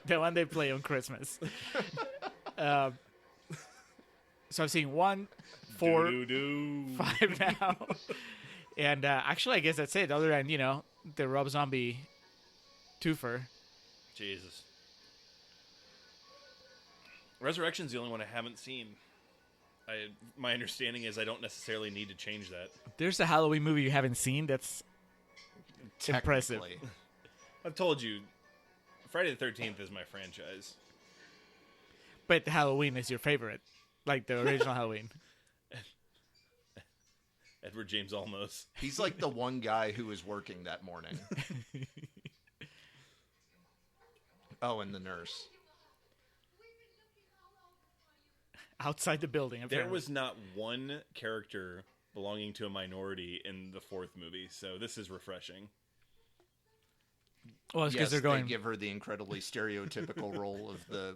the one they play on Christmas. So I've seen 1, 4, Doo-doo-doo. 5 now, and actually, I guess that's it. Other than the Rob Zombie twofer. Jesus. Resurrection's the only one I haven't seen. My understanding is I don't necessarily need to change that. There's a Halloween movie you haven't seen that's impressive. Technically. I've told you, Friday the 13th is my franchise. But Halloween is your favorite, like the original Halloween. Edward James Olmos. He's like the one guy who was working that morning. Oh, and the nurse. Outside the building, There apparently. was not one character belonging to a minority in the fourth movie, so this is refreshing. Well, it's because Yes, they're going. they give her the incredibly stereotypical role of the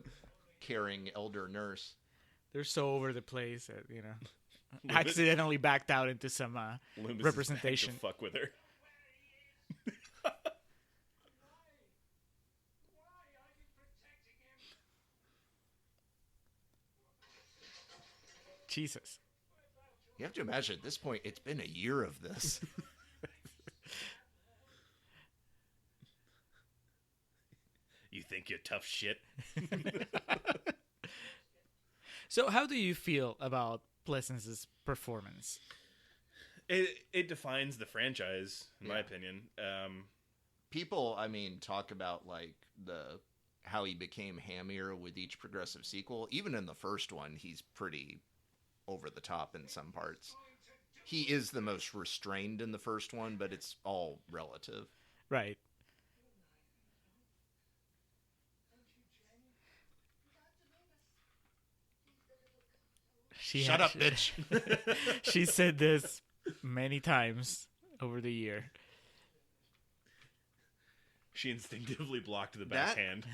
caring elder nurse. They're so over the place that Loomis- accidentally backed out into some Loomis is representation. back to fuck with her. Jesus. You have to imagine at this point, it's been a year of this. You think you're tough shit? So, how do you feel about Pleasance's performance? It defines the franchise, in my Yeah. opinion. People, I mean, talk about like how he became hammier with each progressive sequel. Even in the first one, he's pretty over the top in some parts. He is the most restrained in the first one, but it's all relative. Right. Shut up, bitch. She said this many times over the year. She instinctively blocked the That- backhand.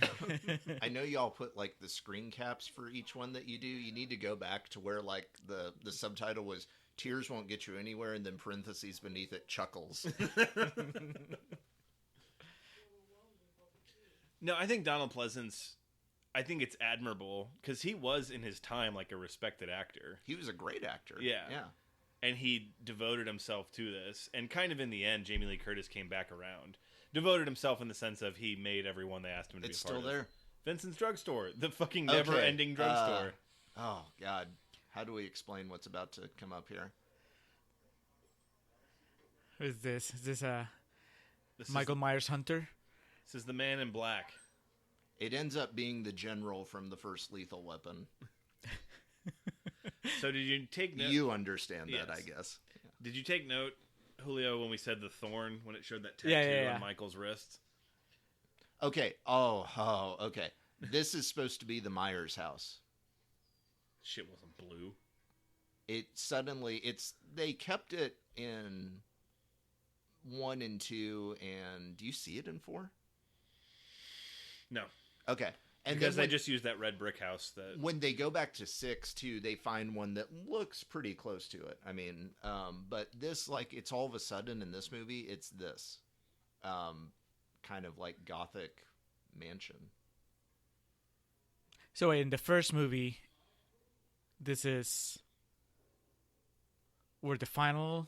I know y'all put like the screen caps for each one that you do. You need to go back to where like the subtitle was "Tears won't get you anywhere," and then parentheses beneath it, chuckles. No, I think Donald Pleasance, I think it's admirable because he was in his time like a respected actor. He was a great actor. Yeah. Yeah. And he devoted himself to this. And kind of in the end, Jamie Lee Curtis came back around. Devoted himself in the sense of he made everyone they asked him to It's be a part still of. there. Vincent's Drugstore. The fucking never-ending drugstore. Oh God, how do we explain what's about to come up here? Who is this? Is this This Michael Myers Hunter? This is the Man in Black. It ends up being the general from the first Lethal Weapon. So did you take note? You understand that, Yes. I guess. Did you take note, Julio, when we said the thorn, when it showed that tattoo Yeah. on Michael's wrist? Okay. Okay. This is supposed to be the Myers house. Shit wasn't blue. They kept it in 1 and 2, and do you see it in 4? No. Okay. And Because then they just used that red brick house that... when they go back to 6 too, they find one that looks pretty close to it. I mean, but this, like, it's all of a sudden in this movie, it's this kind of like gothic mansion. So in the first movie, this is where the final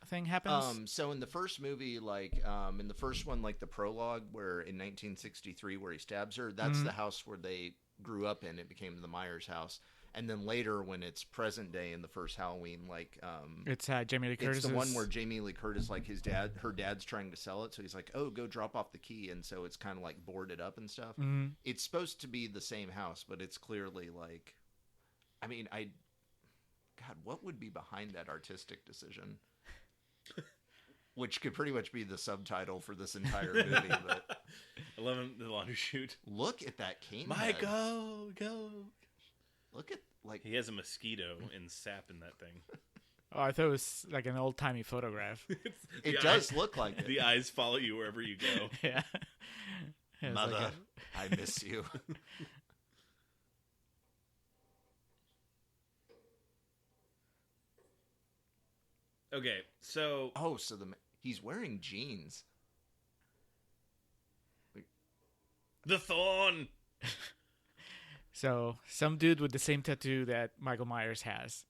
thing happens? So in the first movie, like, in the first one, like the prologue where in 1963 where he stabs her, that's the house where they grew up in. It became the Myers house. And then later when it's present day in the first Halloween, like, It's Jamie Lee Curtis. it's the one where Jamie Lee Curtis, like her dad's trying to sell it. So he's like, oh, go drop off the key. And so it's kind of like boarded up and stuff. Mhm. It's supposed to be the same house, but it's clearly like, I mean, God, what would be behind that artistic decision? Which could pretty much be the subtitle for this entire movie. But 11, the laundry chute. look at that cane head. Michael, go. Look at, like, He has a mosquito and sap in that thing. Oh, I thought it was like an old-timey photograph. it does look like it. The eyes follow you wherever you go. Yeah. Yeah, it's like Mother, I miss you. Okay, so Oh, so he's wearing jeans. the thorn. So some dude with the same tattoo that Michael Myers has,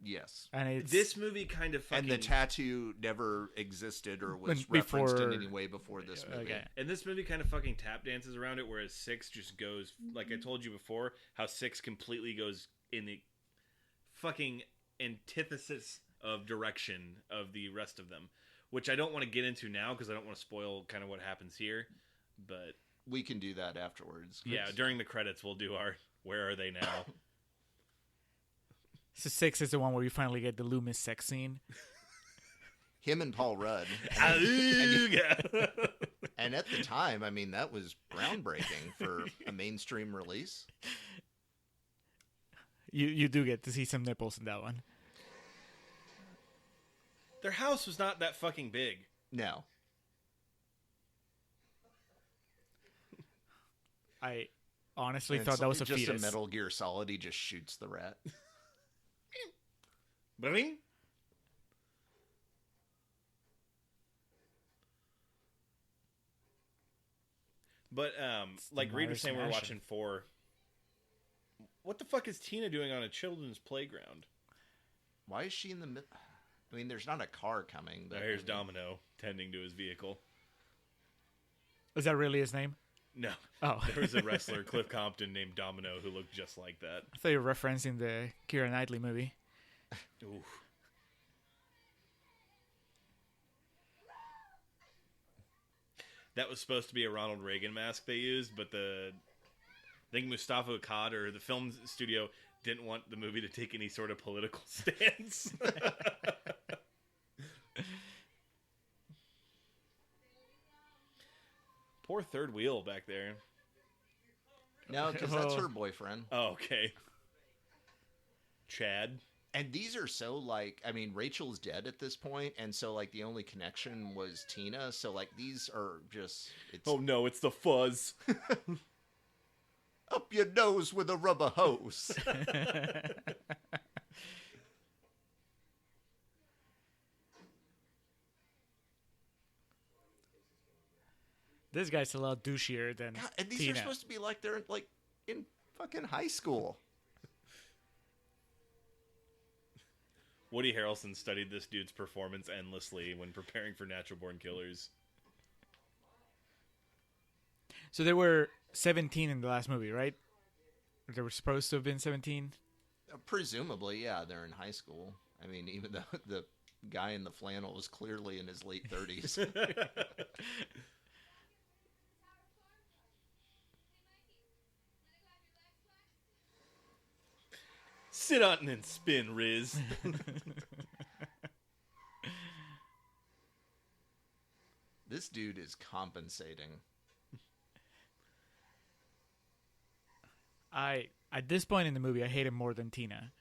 Yes. and it's This movie kind of fucking... And the tattoo never existed or was When- referenced in before- any way before this movie. Okay. And this movie kind of fucking tap dances around it, whereas 6 just goes, like I told you before, how 6 completely goes in the fucking antithesis of direction of the rest of them, which I don't want to get into now because I don't want to spoil kind of what happens here. But We can do that afterwards. yeah, during the credits, we'll do our Where Are They Now? So 6 is the one where you finally get the Loomis sex scene. Him and Paul Rudd. Auga! And at the time, I mean, that was groundbreaking for a mainstream release. You do get to see some nipples in that one. Their house was not that fucking big. No. I honestly And thought it's that was a just fetus. a Metal Gear Solid. He just shoots the rat. Bling? But like the Reed was Myers saying, we we're Mansion. watching 4. What the fuck is Tina doing on a children's playground? Why is she in the middle? I mean, there's not a car coming. But Here's Domino tending to his vehicle. Is that really his name? No, Oh, there was a wrestler, Cliff Compton, named Domino, who looked just like that. I thought you were referencing the Keira Knightley movie. Oof. That was supposed to be a Ronald Reagan mask they used, but I think Mustafa Akkad or the film studio didn't want the movie to take any sort of political stance. Poor third wheel back there. No, because that's her boyfriend. Oh, okay. Chad. And these are so like, I mean, Rachel's dead at this point, and so like the only connection was Tina. So like these are just it's Oh no, it's the fuzz. up your nose with a rubber hose. This guy's a lot douchier than God, and these Tina. are supposed to be like they're like in fucking high school. Woody Harrelson studied this dude's performance endlessly when preparing for Natural Born Killers. So they were 17 in the last movie, right? They were supposed to have been 17. Presumably, yeah, they're in high school. I mean, even though the guy in the flannel was clearly in his late 30s. Sit on and spin, Riz. This dude is compensating. At this point in the movie, I hate him more than Tina.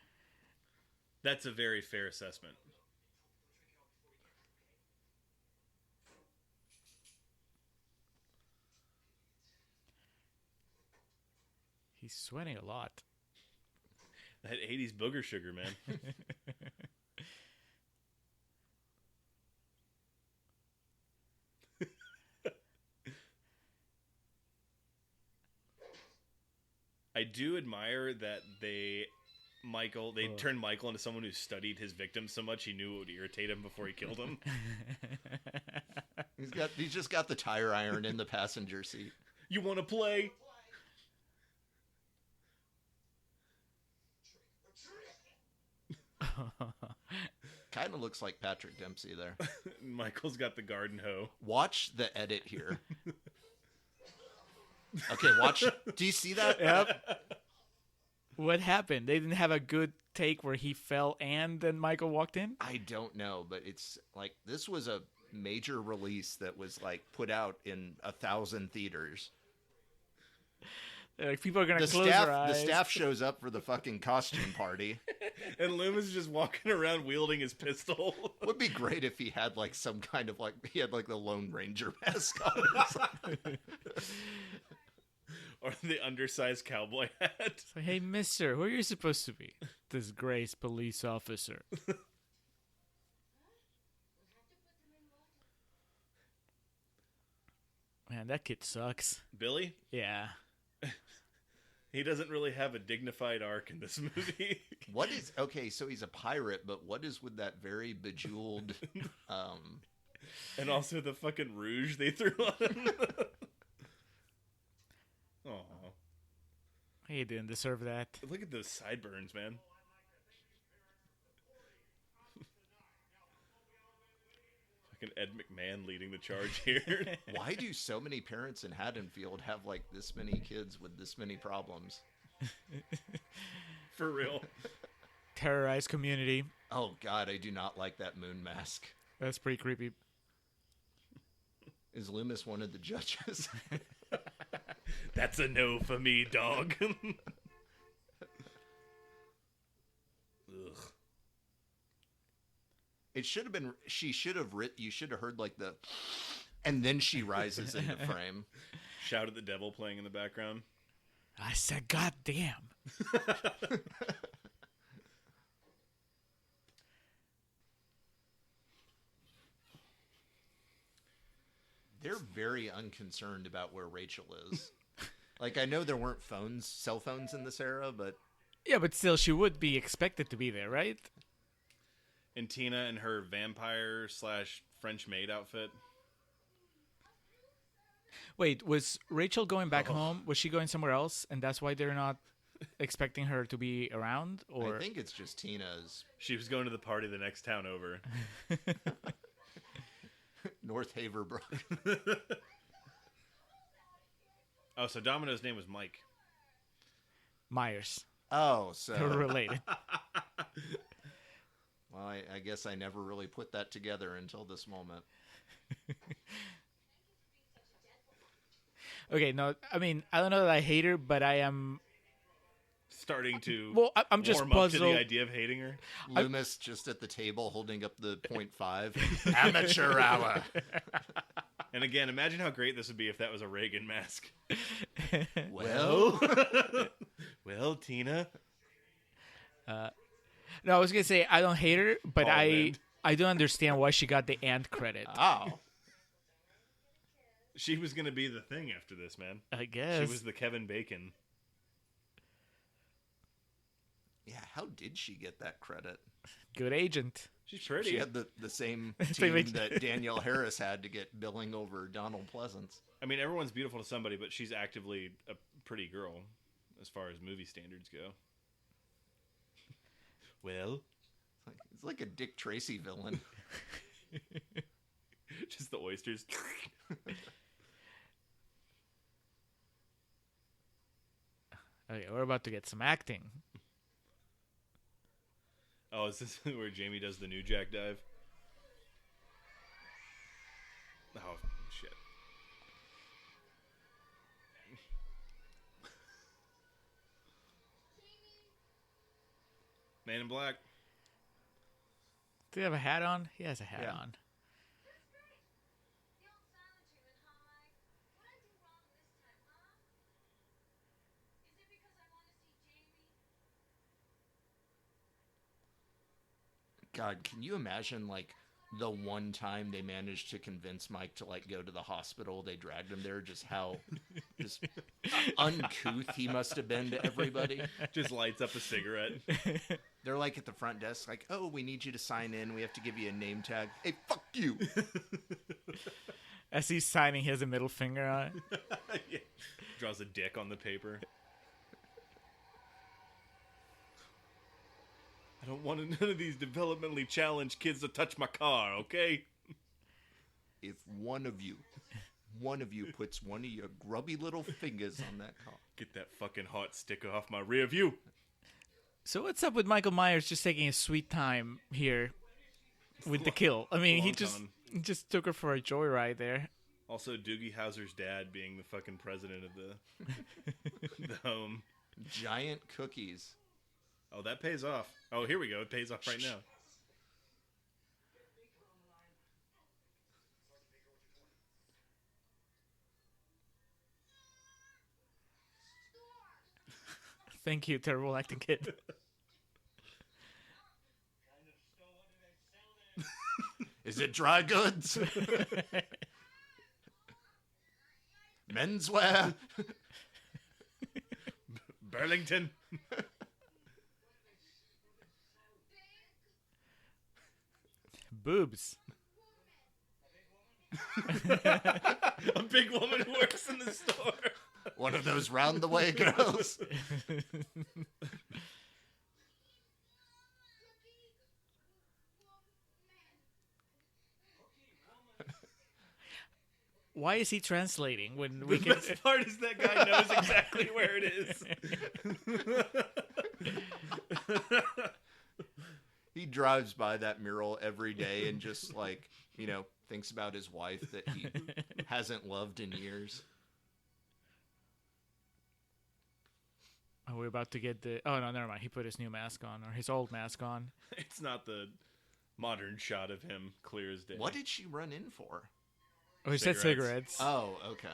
That's a very fair assessment. He's sweating a lot. That 80s booger sugar, man. I do admire that they turned Michael into someone who studied his victims so much he knew it would irritate him before he killed him. He's just got the tire iron in the passenger seat. You want to play? Kind of looks like Patrick Dempsey there. Michael's got the garden hoe. Watch the edit here. Okay, watch. Do you see that? Yep. What happened? They didn't have a good take where he fell and then Michael walked in? I don't know, but it's like this was a major release that was like put out in 1,000 theaters. Like, people are going to The close their the eyes. staff shows up for the fucking costume party. And Loomis is just walking around wielding his pistol. Would be great if he had like some kind of like he had like the Lone Ranger mask on. Or the undersized cowboy hat. So, hey, mister, who are you supposed to be? Disgraced police officer. Man, that kid sucks. Billy? Yeah. He doesn't really have a dignified arc in this movie. What is okay? So he's a pirate, but what is with that very bejeweled? And also the fucking rouge they threw on him. Aw. He didn't deserve that. Look at those sideburns, man. Fucking Ed McMahon leading the charge here. Why do so many parents in Haddonfield have like this many kids with this many problems? For real. Terrorized community. Oh God, I do not like that moon mask. That's pretty creepy. Oh, Is Loomis one of the judges? That's a no for me, dog. Ugh. It should have been. She should have writ. You should have heard like the, and then she rises into frame. Shout at the Devil playing in the background. I said, God damn. They're very unconcerned about where Rachel is. Like I know there weren't cell phones in this era, but Yeah, but still, she would be expected to be there, right? And Tina in her vampire / French maid outfit. Wait, was Rachel going back home? Was she going somewhere else, and that's why they're not expecting her to be around? Or I think it's just Tina's She was going to the party the next town over. North Haverbrook. Oh, so Domino's name was Mike. Myers? Oh, They're so related. well, I guess I never really put that together until this moment. Okay, no, I mean, I don't know that I hate her, but I am starting to Well, I'm just warm up to puzzled. the idea of hating her. Loomis just at the table holding up the .5 amateur hour. And again, imagine how great this would be if that was a Reagan mask. Well, Well, Tina. No, I was gonna say I don't hate her, but Paul I Lynde. I don't understand why she got the ant credit. oh, She was going to be the thing after this, man. I guess. She was the Kevin Bacon. yeah. How did she get that credit? Good agent. She's pretty. She had the same Same team age. that Danielle Harris had to get billing over Donald Pleasance. I mean, everyone's beautiful to somebody, but she's actively a pretty girl as far as movie standards go. Well, It's like a Dick Tracy villain. just the oysters. Okay, we're about to get some acting. Oh, is this where Jamie does the new Jack dive? Oh, shit. Man in Black. Do you have a hat on? He has a hat Yeah. on. God, can you imagine like the one time they managed to convince Mike to like go to the hospital? They dragged him there. Just how just uncouth he must have been to everybody. Just lights up a cigarette. They're like at the front desk, like, "Oh, we need you to sign in. We have to give you a name tag." Hey, fuck you! As he's signing, he has a middle finger on it. Yeah. Draws a dick on the paper. I don't want none of these developmentally challenged kids to touch my car, okay? If one of you puts one of your grubby little fingers on that car, Get that fucking hot sticker off my rear view. So what's up with Michael Myers just taking a sweet time here with the kill? I mean, he just took her for a joyride there. Also, Doogie Howser's dad being the fucking president of the home. giant cookies. Oh, that pays off. Oh, here we go. It pays off right now. Thank you, terrible acting kid. Is it dry goods? Menswear? Burlington. Boobs. A big woman who works in the store. One of those round the way girls? Why is he translating when The we can? best part is that guy knows exactly where it is. He drives by that mural every day and just like, you know, thinks about his wife that he hasn't loved in years. Oh, we're about to get the. Oh no, never mind. He put his new mask on, or his old mask on. It's not the modern shot of him clear as day. What did she run in for? Oh, he said Cigarettes. cigarettes. Oh, okay.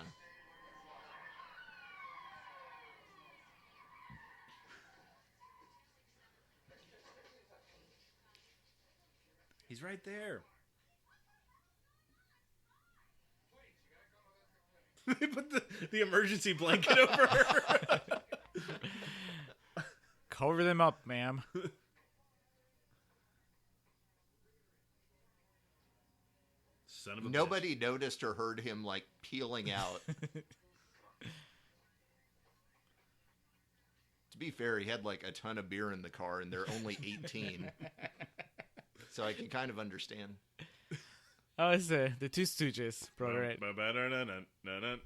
He's right there. They put the emergency blanket over her. Cover them up, ma'am. Son of a Nobody noticed or heard him like peeling out. To be fair, he had like a ton of beer in the car and they're only 18. So I can kind of understand. Oh, it's the Two Stooges, brother. Right? bitch.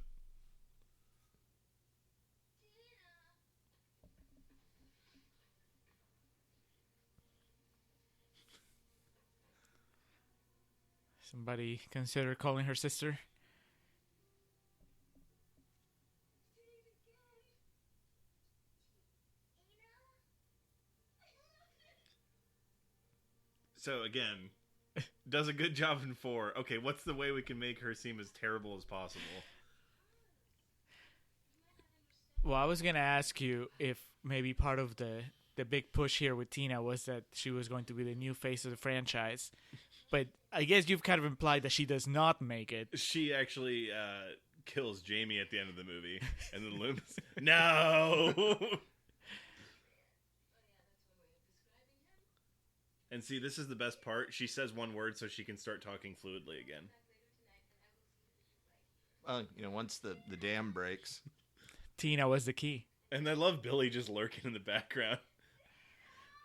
Somebody consider calling her sister. So again, does a good job in 4. Okay, what's the way we can make her seem as terrible as possible? Well, I was gonna ask you if maybe part of the big push here with Tina was that she was going to be the new face of the franchise, but I guess you've kind of implied that she does not make it. She actually kills Jamie at the end of the movie, and then Loomis. No. And see, this is the best part. She says one word so she can start talking fluidly again. Once the dam breaks. Tina was the key. And I love Billy just lurking in the background.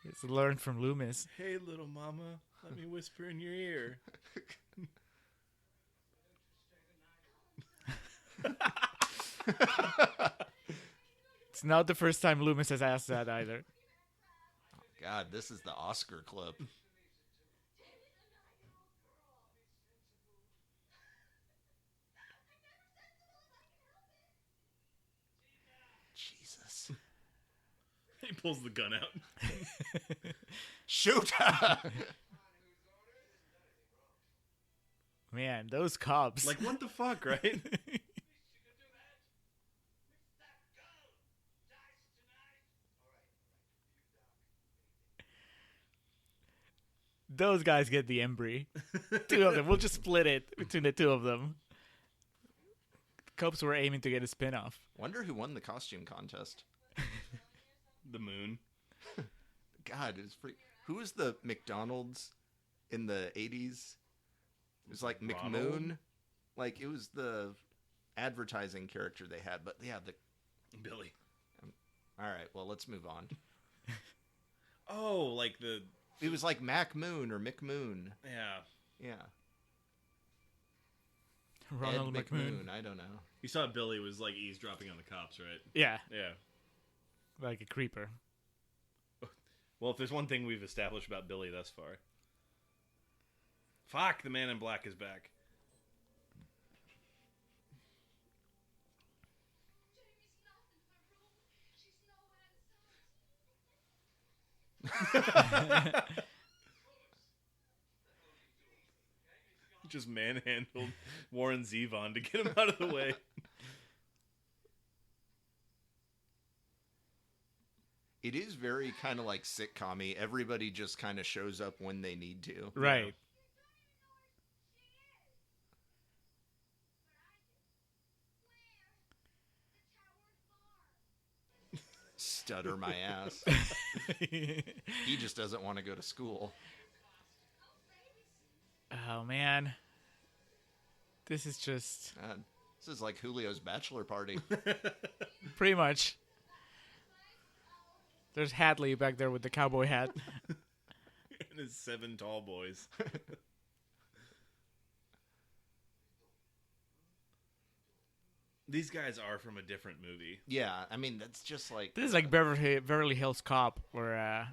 It's learned from Loomis. Hey, little mama, let me whisper in your ear. It's not the first time Loomis has asked that either. God, this is the Oscar clip. Jesus. He pulls the gun out. Shoot! Man, those cops. Like, what the fuck, right? Those guys get the Embry. 2 of them. We'll just split it between the 2 of them. Cops were aiming to get a spin-off. Wonder who won the costume contest. The moon. God, it's pretty... Who was the McDonald's in the 80s? It was like Ronald? McMoon. Like, it was the advertising character they had. But, yeah, Billy. All right, well, let's move on. Oh, like the... It was like Mac Moon or McMoon. Yeah. Yeah. Ronald Ed McMoon. I don't know. You saw Billy was, like, eavesdropping on the cops, right? Yeah, Yeah. like a creeper. Well, if there's one thing we've established about Billy thus far. Fuck, the man in black is back. Just manhandled Warren Zevon to get him out of the way. It is very kind of like sitcom-y. Everybody just kind of shows up when they need to. Right. Stutter my ass. He just doesn't want to go to school. Oh, man. This is just... This is like Julio's bachelor party. pretty much. There's Hadley back there with the cowboy hat. And his 7 tall boys. These guys are from a different movie. Yeah, I mean, that's just like... This is like Beverly Hills Cop, or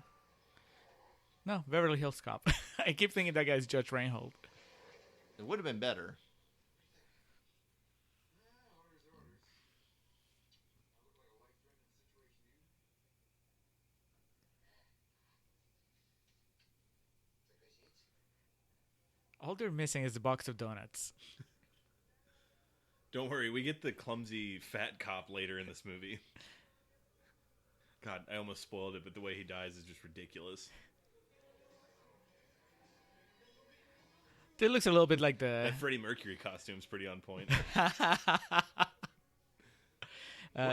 no, Beverly Hills Cop. I keep thinking that guy's Judge Reinhold. It would have been better. All they're missing is a box of donuts. Don't worry, we get the clumsy fat cop later in this movie. God, I almost spoiled it, but the way he dies is just ridiculous. It looks a little bit like the... That Freddie Mercury costume's pretty on point.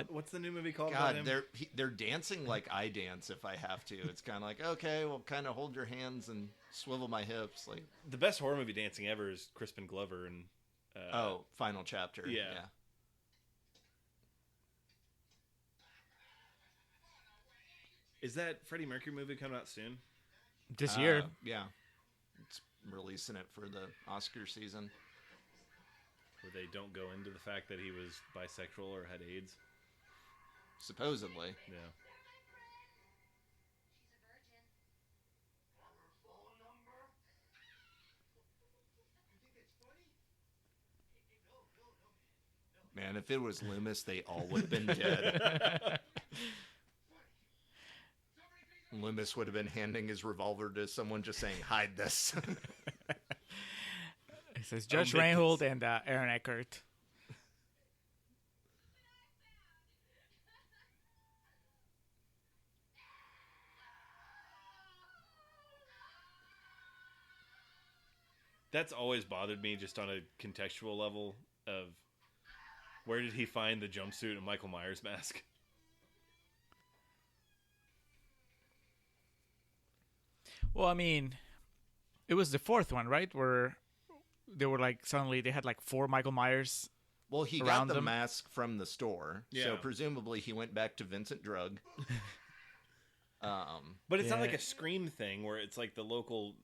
What's the new movie called? God, about him? they're dancing like I dance if I have to. It's kind of like, okay, well, kind of hold your hands and swivel my hips. Like, The best horror movie dancing ever is Crispin Glover and... Final Chapter. Yeah. Is that Freddie Mercury movie coming out soon? this year. Yeah. It's releasing it for the Oscar season. Where they don't go into the fact that he was bisexual or had AIDS? Supposedly. Yeah. Man, if it was Loomis, they all would have been dead. Loomis would have been handing his revolver to someone, just saying, "Hide this." It says Judge make Reinhold and Aaron Eckhart. That's always bothered me, just on a contextual level, of where did he find the jumpsuit and Michael Myers mask? Well, I mean, it was the fourth one, right? Where they were like suddenly they had like 4 Michael Myers. Well, he Around got the them. mask from the store, Yeah. so presumably he went back to Vincent Drug. But it's not Yeah. like a Scream thing where it's like the local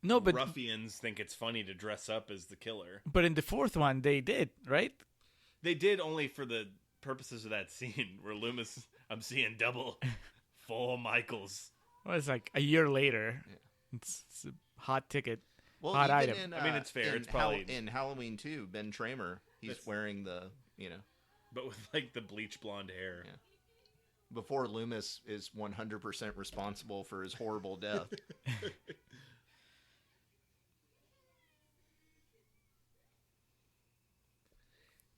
No, but ruffians think it's funny to dress up as the killer. in the fourth one they did, right? They did, only for the purposes of that scene where Loomis, I'm seeing double 4 Michaels. Well, it's like a year later. It's a hot ticket. Well, Hot even item. in, I mean, it's fair. In, It's probably- in Halloween 2, Ben Tramer, he's That's- wearing the, But with like the bleach blonde hair. Yeah. before Loomis is 100% responsible for his horrible death.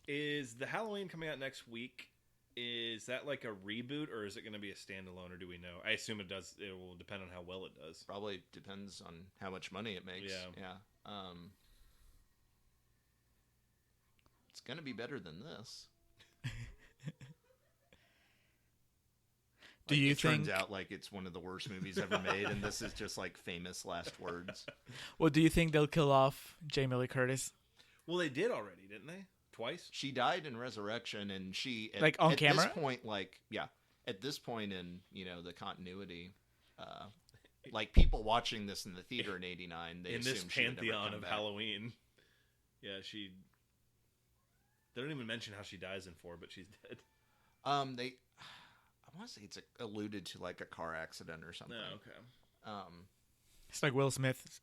Is the Halloween coming out next week? Is that like a reboot, or is it going to be a standalone, or do we know? I assume it does. It will depend on how well it does. Probably depends on how much money it makes. Yeah. It's going to be better than this. Do Like, you it turns think? out like it's one of the worst movies ever made, and this is just like famous last words. Well, do you think they'll kill off Jamie Lee Curtis? Well, they did already, didn't they? Twice. She died in Resurrection, and she Like, on at camera? this point, at this point in the continuity, like people watching this in the theater in '89, they In this assumed she would never pantheon come of back. Halloween. Yeah, she. They don't even mention how she dies in 4, but she's dead. I want to say it's alluded to like a car accident or something. No, okay. It's like Will Smith's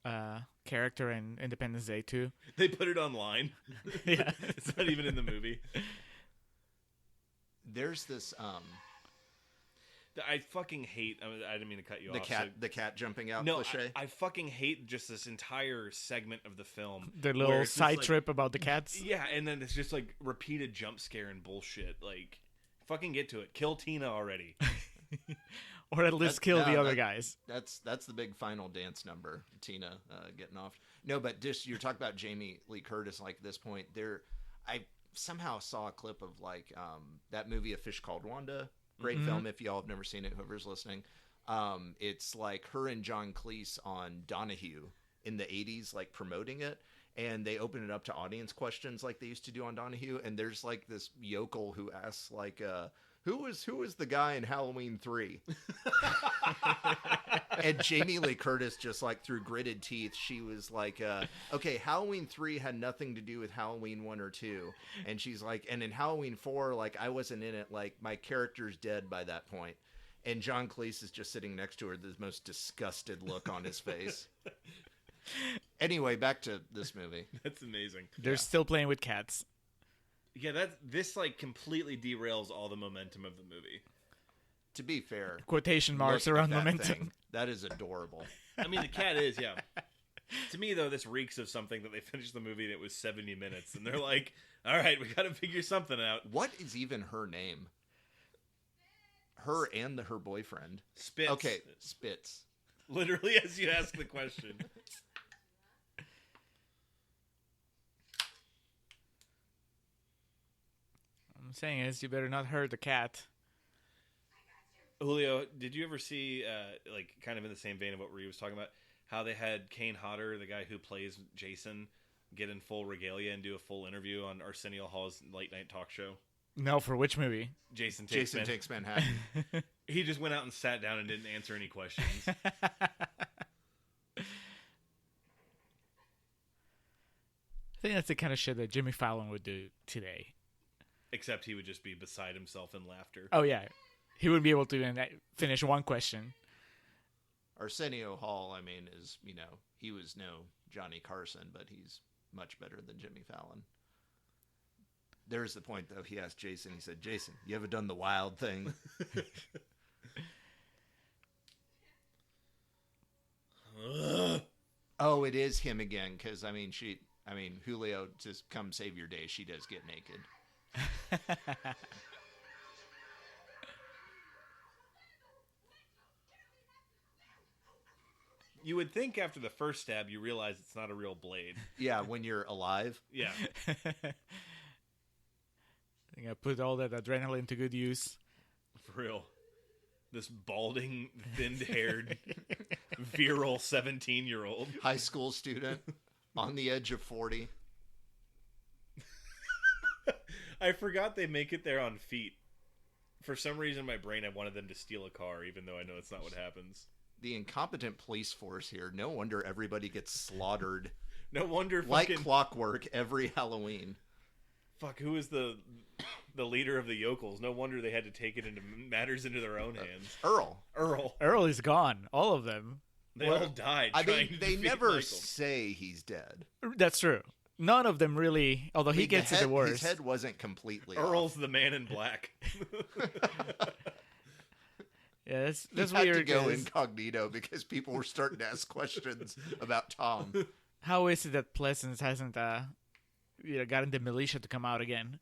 character in Independence Day 2. They put it online. Yeah. It's not even in the movie. There's this I fucking hate. I didn't mean to cut you the off. cat so- the cat jumping out No, cliche. I fucking hate just this entire segment of the film. The where little it's just side like- trip about the cats. Yeah, and then it's just like repeated jump scare and bullshit. Like, fucking get to it. Kill Tina already. Or at least That- kill no, the other that- guys. That's the big final dance number. Tina getting off. No, but just you're talking about Jamie Lee Curtis. Like at this point, I somehow saw a clip of like that movie A Fish Called Wanda. Great film if y'all have never seen it. Whoever's listening, it's like her and John Cleese on Donahue in the '80s, like promoting it. And they open it up to audience questions like they used to do on Donahue. And there's like this yokel who asks like, who was the guy in Halloween 3? And Jamie Lee Curtis, just like through gritted teeth, she was like, okay, Halloween 3 had nothing to do with Halloween 1 or 2. And she's like, and in Halloween 4, like I wasn't in it, like my character's dead by that point. And John Cleese is just sitting next to her, the most disgusted look on his face. Anyway, back to this movie. That's amazing. They're still playing with cats. Yeah, this like completely derails all the momentum of the movie. To be fair, Quotation marks look at around that momentum. thing. That is adorable. I mean, the cat is, yeah. To me, though, this reeks of something that they finished the movie and it was 70 minutes, and they're like, "All right, we got to figure something out." What is even her name? Her and her boyfriend. Spitz. Okay, Spitz. Literally, as you ask the question. I'm saying is you better not hurt the cat. Julio, did you ever see, like, kind of in the same vein of what Ree was talking about, how they had Kane Hodder, the guy who plays Jason, get in full regalia and do a full interview on Arsenio Hall's late night talk show? No, for which movie? Jason Takes Jason Man- Takes Manhattan. He just went out and sat down and didn't answer any questions. I think that's the kind of shit that Jimmy Fallon would do today. Except he would just be beside himself in laughter. Oh yeah, he wouldn't be able to finish one question. Arsenio Hall, I mean, is, he was no Johnny Carson, but he's much better than Jimmy Fallon. There's the point, though. He asked Jason, he said, "Jason, you ever done the wild thing?" Ugh. Oh, it is him again, because, Julio, just come save your day, she does get naked. You would think after the first stab you realize it's not a real blade. Yeah, when you're alive. Yeah. I think I put all that adrenaline to good use. For real. This balding, thin-haired, virile 17-year-old. High school student on the edge of 40. I forgot they make it there on feet. For some reason in my brain I wanted them to steal a car, even though I know it's not what happens. The incompetent police force here. No wonder everybody gets slaughtered. No wonder Like fucking... clockwork every Halloween. Fuck, who is the leader of the yokels? No wonder they had to take it into matters into their own hands. Earl. Earl is gone. All of them. They all died. I trying mean, to they defeat never Michael. say he's dead. That's true. None of them really, although he gets it the worst. His head wasn't completely Earl's off. the man in black. Yeah, that's He had weird. to go 'cause incognito because people were starting to ask questions about Tom. how is it that Pleasance hasn't gotten the militia to come out again?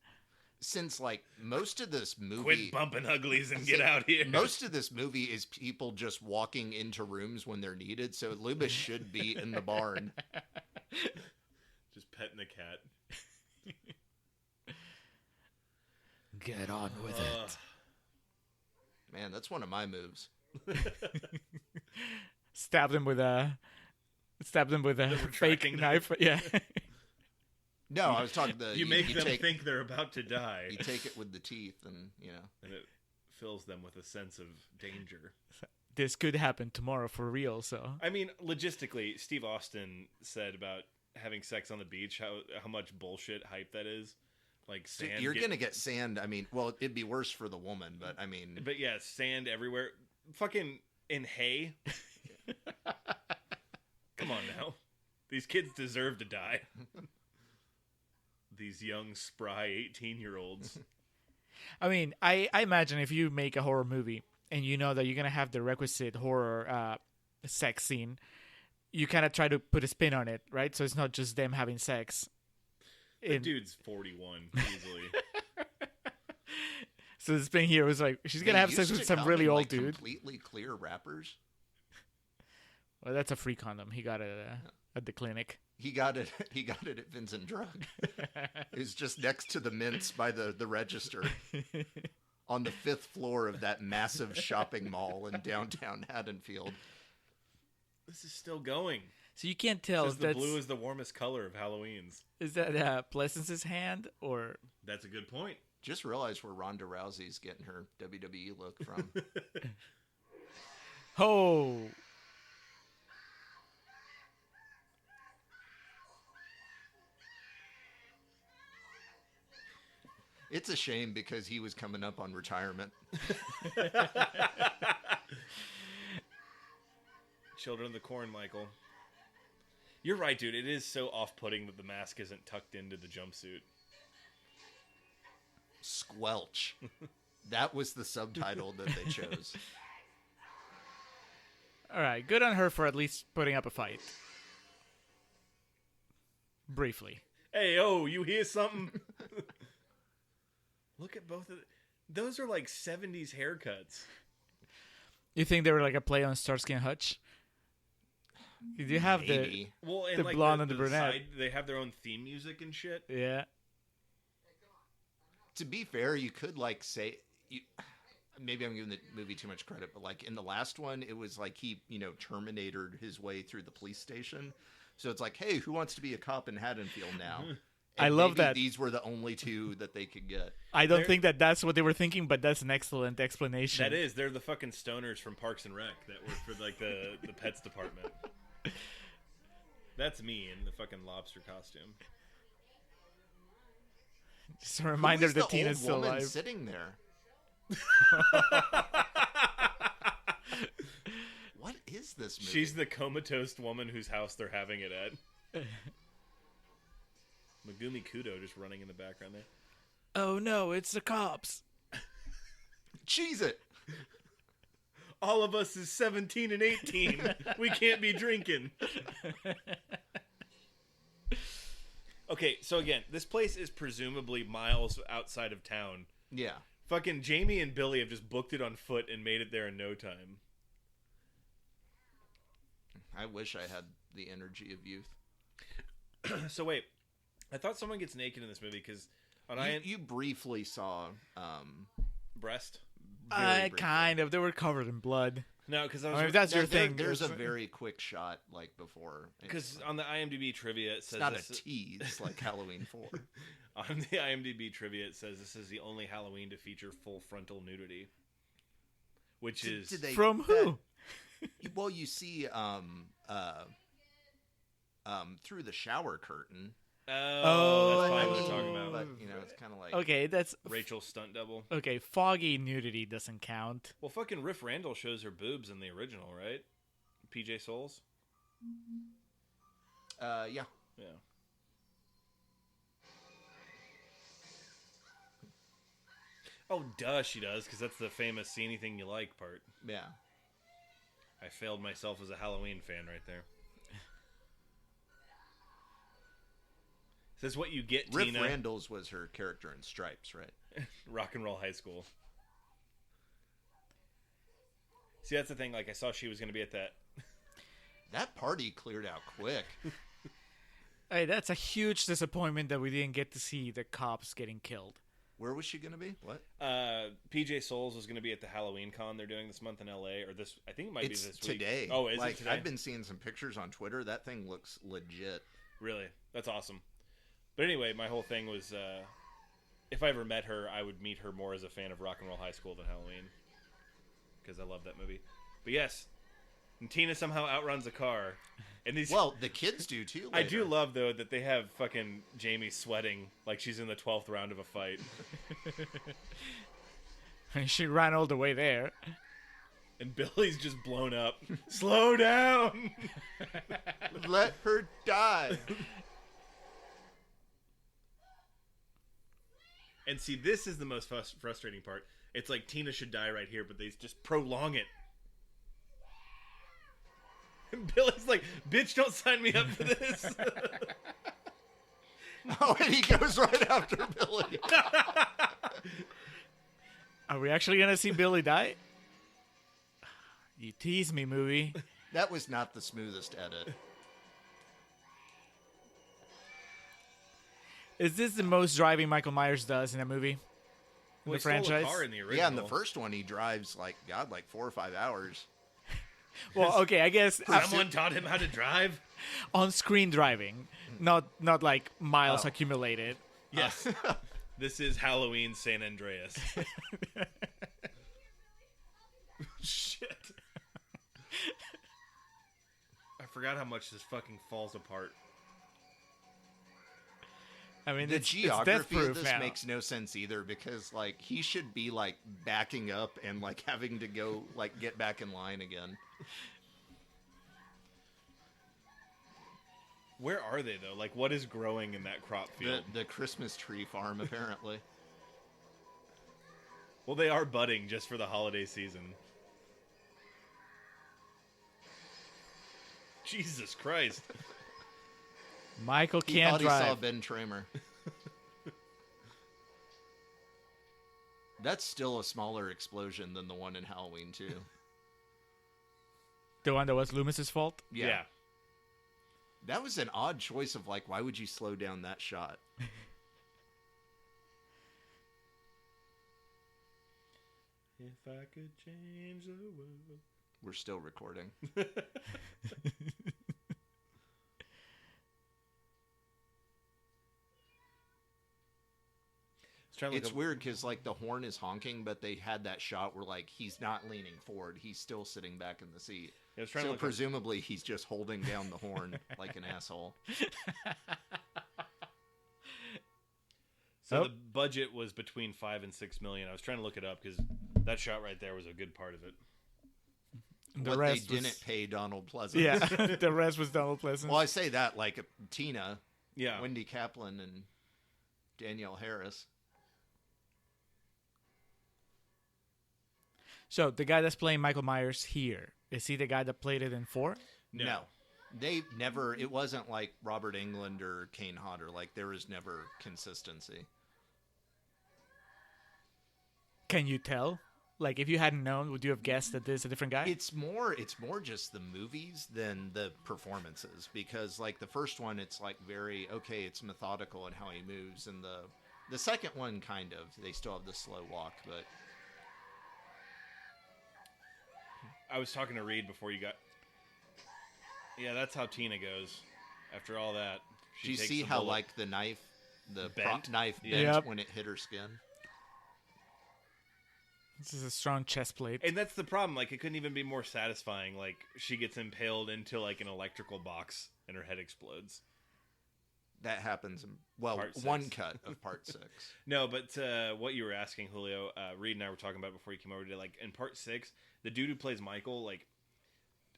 Since, like, most of this movie... Quit bumping uglies and get out here. Most of this movie is people just walking into rooms when they're needed, so Loomis should be in the barn. Just petting a cat. Get on with it. Man, that's one of my moves. Stabbed him with a fake retracting knife. Yeah. No, I was talking the... You make them take, think they're about to die. You take it with the teeth and, And it fills them with a sense of danger. This could happen tomorrow for real. So I mean, logistically, Steve Austin said about having sex on the beach, how much bullshit hype that is. Like sand. You're going to get sand. I mean, well, it'd be worse for the woman, but I mean... But yeah, sand everywhere. Fucking in hay. Come on now. These kids deserve to die. These young, spry 18-year-olds. I mean, I imagine if you make a horror movie and you know that you're gonna have the requisite horror sex scene, you kind of try to put a spin on it, right? So it's not just them having sex. The dude's 41 easily. So the spin here was like, she's gonna have sex with some really old dude. Completely clear wrappers. Well, that's a free condom. He got it at the clinic. He got it. He got it at Vincent Drug. It was just next to the mints by the register, on the 5th floor of that massive shopping mall in downtown Haddonfield. This is still going. So you can't tell Says if the that's, blue is the warmest color of Halloween's. is that Pleasance's hand or That's a good point. Just realized where Ronda Rousey's getting her WWE look from. oh. It's a shame because he was coming up on retirement. Children of the Corn, Michael. You're right, dude. It is so off-putting that the mask isn't tucked into the jumpsuit. Squelch. That was the subtitle that they chose. All right, good on her for at least putting up a fight. Briefly. Hey, oh, you hear something? Look at both of those are like 70s haircuts. You think they were like a play on Starsky and Hutch? Did you have Maybe. Well, and the like blonde and the brunette. they have their own theme music and shit. Yeah. To be fair, you could like say maybe I'm giving the movie too much credit, but like in the last one, it was like he, Terminated his way through the police station. So it's like, hey, who wants to be a cop in Haddonfield now? I And love maybe that. These were the only two that they could get. I don't They're- think that that's what they were thinking, but that's an excellent explanation. That is, they're the fucking stoners from Parks and Rec that work for like the pets department. That's me in the fucking lobster costume. Just a reminder Who is that the Tina's old still woman alive. sitting there? What is this movie? She's the comatose woman whose house they're having it at. Megumi Kudo just running in the background there. Oh no, it's the cops. Cheese it. All of us is 17 and 18. We can't be drinking. Okay, so again, this place is presumably miles outside of town. Yeah. Fucking Jamie and Billy have just booked it on foot and made it there in no time. I wish I had the energy of youth. So wait, I thought someone gets naked in this movie because on You briefly saw breast. very briefly. Kind of. They were covered in blood. No, because I I was mean, if that's your thing. There's a it's- very quick shot like before. because on the IMDb trivia it it's says not a this- tease like Halloween 4. on the IMDb trivia it says this is the only Halloween to feature full frontal nudity, which is Did they- From who? Well, you see through the shower curtain. oh, that's I probably what mean- they're talking about. But it's kind of like Okay, that's Rachel's stunt double. okay. Foggy nudity doesn't count. Well, fucking Riff Randall shows her boobs in the original, right? PJ Souls. yeah. Yeah. Oh, duh, she does, because that's the famous "see anything you like" part. Yeah. I failed myself as a Halloween fan right there. Says what you get, Riff Tina. Randall's was her character in Stripes, right? Rock and Roll High School. See, that's the thing. Like, I saw she was going to be at that. That party cleared out quick. Hey, that's a huge disappointment that we didn't get to see the cops getting killed. Where was she going to be? What? PJ Souls was going to be at the Halloween con they're doing this month in LA, or this. I think it might It's be this week. today. Oh, is like, it today? I've been seeing some pictures on Twitter. That thing looks legit. Really, that's awesome. But anyway, my whole thing was, if I ever met her, I would meet her more as a fan of Rock and Roll High School than Halloween, because I love that movie. But yes, and Tina somehow outruns a car, and these. Well, the kids do too. I do later. love though that they have fucking Jamie sweating like she's in the 12th round of a fight, And she ran all the way there. and Billy's just blown up. Slow down. Let her die. And see, this is the most frustrating part. It's like Tina should die right here, but they just prolong it. And Billy's like, bitch, don't sign me up for this. Oh, and he goes right after Billy. Are we actually gonna see Billy die? You tease me, movie. That was not the smoothest edit. Is this the most driving Michael Myers does in a movie? Well, The he stole a franchise? car in the original. Yeah, in the first one, he drives like 4 or 5 hours. Well, okay, I guess Someone taught him how to drive. on-screen driving, not like miles Oh. accumulated. Yes. This is Halloween San Andreas. Shit. I forgot how much this fucking falls apart. I mean, The it's death geography of proof this now. makes no sense either because like he should be like backing up and like having to go like get back in line again. Where are they though? Like, what is growing in that crop field? The Christmas tree farm apparently. Well, they are budding just for the holiday season. Jesus Christ. Michael He can't thought he saw drive. Ben Tramer. That's still a smaller explosion than the one in Halloween 2. The one that was Loomis's fault. Yeah. That was an odd choice of like, why would you slow down that shot? If I could change the world. We're still recording. It's weird because like the horn is honking, but they had that shot where like he's not leaning forward; he's still sitting back in the seat. I was trying to So look up- presumably he's just holding down the horn like an asshole. So Oh. the budget was between 5 and 6 million. I was trying to look it up because that shot right there was a good part of it. The What rest they didn't was, pay Donald Pleasance. yeah, the rest was Donald Pleasant. Well, I say that like Tina, Yeah. Wendy Kaplan, and Danielle Harris. So the guy that's playing Michael Myers here, is he the guy that played it in 4? No. They never, it wasn't like Robert Englund or Kane Hodder. Like, there was never consistency. Can you tell? Like, if you hadn't known, would you have guessed that this is a different guy? It's more just the movies than the performances, because like the first one, it's like very, okay, it's methodical in how he moves, and the second one, kind of, they still have the slow walk, but I was talking to Reed before you got. Yeah, that's how Tina goes. After all that, do you takes see the how bullet. like the knife, the Bent? prop knife bent Yep. when it hit her skin? This is a strong chest plate. And that's the problem. Like, it couldn't even be more satisfying. Like, she gets impaled into like an electrical box, and her head explodes. That happens in, well, Part 6. one cut of part 6. No, but what you were asking, Julio, Reed and I were talking about before you came over today. Like, in part 6, the dude who plays Michael, like,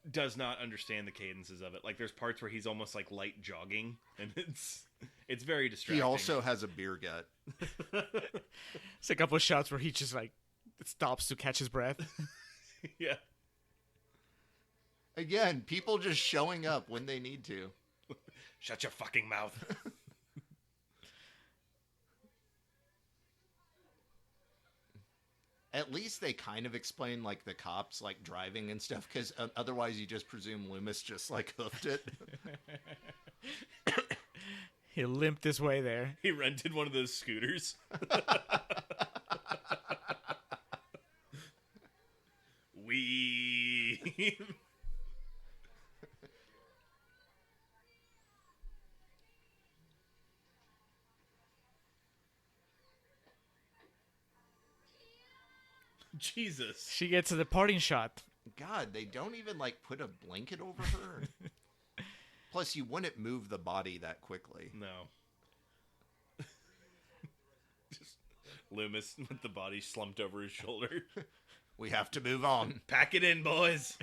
does not understand the cadences of it. Like, there's parts where he's almost like light jogging, and it's very distracting. He also has a beer gut. It's a couple of shots where he just like stops to catch his breath. Yeah. Again, people just showing up when they need to. Shut your fucking mouth. At least they kind of explain like the cops like driving and stuff, because otherwise you just presume Loomis just like hoofed it. He limped his way there. He rented one of those scooters. Wee. Jesus. She gets to the parting shot. God, they don't even like put a blanket over her. Plus, you wouldn't move the body that quickly. No. Just Loomis with the body slumped over his shoulder. We have to move on. Pack it in, boys.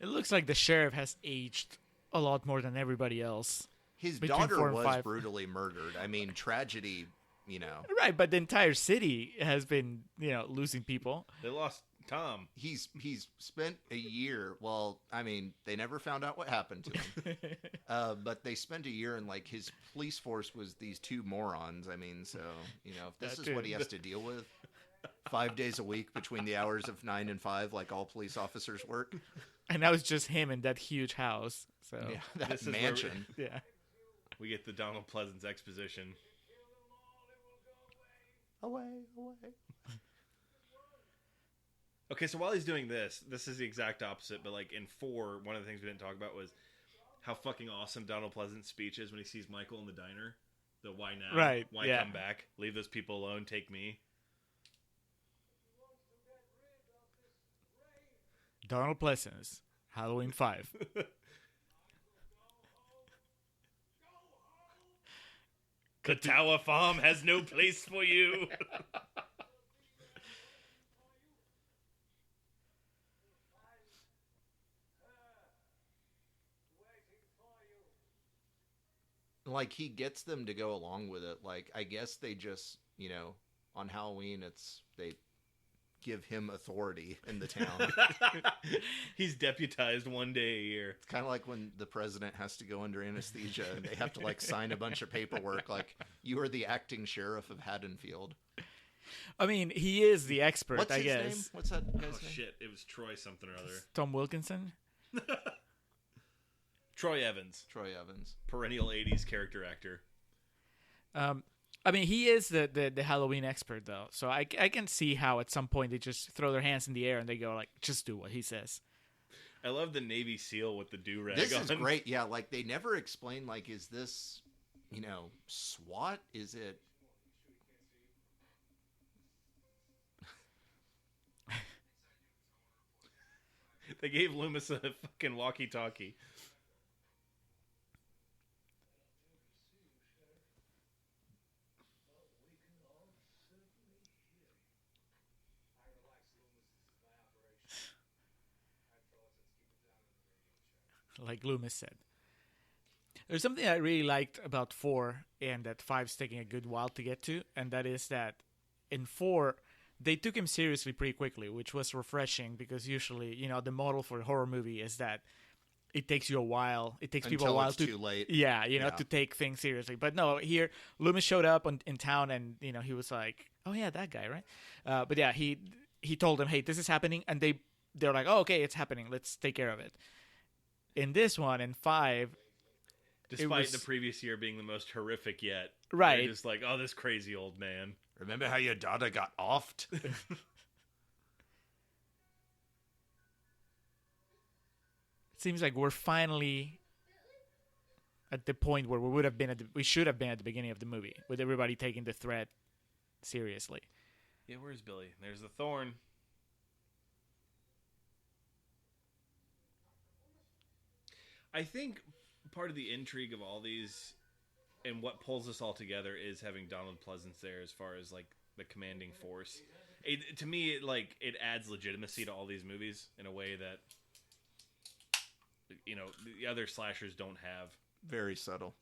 It looks like the sheriff has aged a lot more than everybody else. His Between daughter 4 and was 5. brutally murdered. I mean, tragedy, you know. Right, but the entire city has been, losing people. They lost Tom. He's spent a year. Well, I mean, they never found out what happened to him. But they spent a year, and like his police force was these 2 morons. I mean, so if this That is what too. he has to deal with 5 days a week between the hours of 9 and 5, like all police officers work. And that was just him in that huge house. So, Yeah, that This is where we- mansion. yeah. We get the Donald Pleasance exposition. Away. Okay, so while he's doing this is the exact opposite, but like in 4, one of the things we didn't talk about was how fucking awesome Donald Pleasance's speech is when he sees Michael in the diner. The why now? Right, Why yeah. come back? Leave those people alone, take me. Donald Pleasance, Halloween 5. Katawa Farm has no place for you. Like he gets them to go along with it. Like I guess they just, on Halloween they give him authority in the town. He's deputized one day a year. It's kind of like when the president has to go under anesthesia and they have to like sign a bunch of paperwork like you are the acting sheriff of Haddonfield. I mean, he is the expert, What's I his guess. name? What's that guy's Oh name? shit, it was Troy something or other. Tom Wilkinson? Troy Evans, Troy Evans. perennial 80s character actor. I mean, he is the Halloween expert, though. So I can see how at some point they just throw their hands in the air and they go, like, just do what he says. I love the Navy SEAL with the do-rag This on. is great. Yeah, like they never explain like is this, SWAT? Is it They gave Loomis a fucking walkie-talkie. like Loomis said. There's something I really liked about 4 and that 5's taking a good while to get to, and that is that in 4 they took him seriously pretty quickly, which was refreshing because usually, the model for a horror movie is that it takes you a while. It takes people a Until while it's to too late. Yeah, Yeah. to take things seriously. But no, here Loomis showed up in town, and he was like, "Oh yeah, that guy, right?" But yeah, he told them, "Hey, this is happening," and they're like, "Oh, okay, it's happening. Let's take care of it." In this one, in 5, Despite was- the previous year being the most horrific yet. Right. They're just like, oh, this crazy old man. Remember how your daughter got offed? it seems like we're finally at the point where we should have been at the beginning of the movie, with everybody taking the threat seriously. Yeah, where's Billy? There's the thorn. I think part of the intrigue of all these and what pulls us all together is having Donald Pleasance there as far as like the commanding force. To me, it adds legitimacy to all these movies in a way that the other slashers don't have. Very subtle.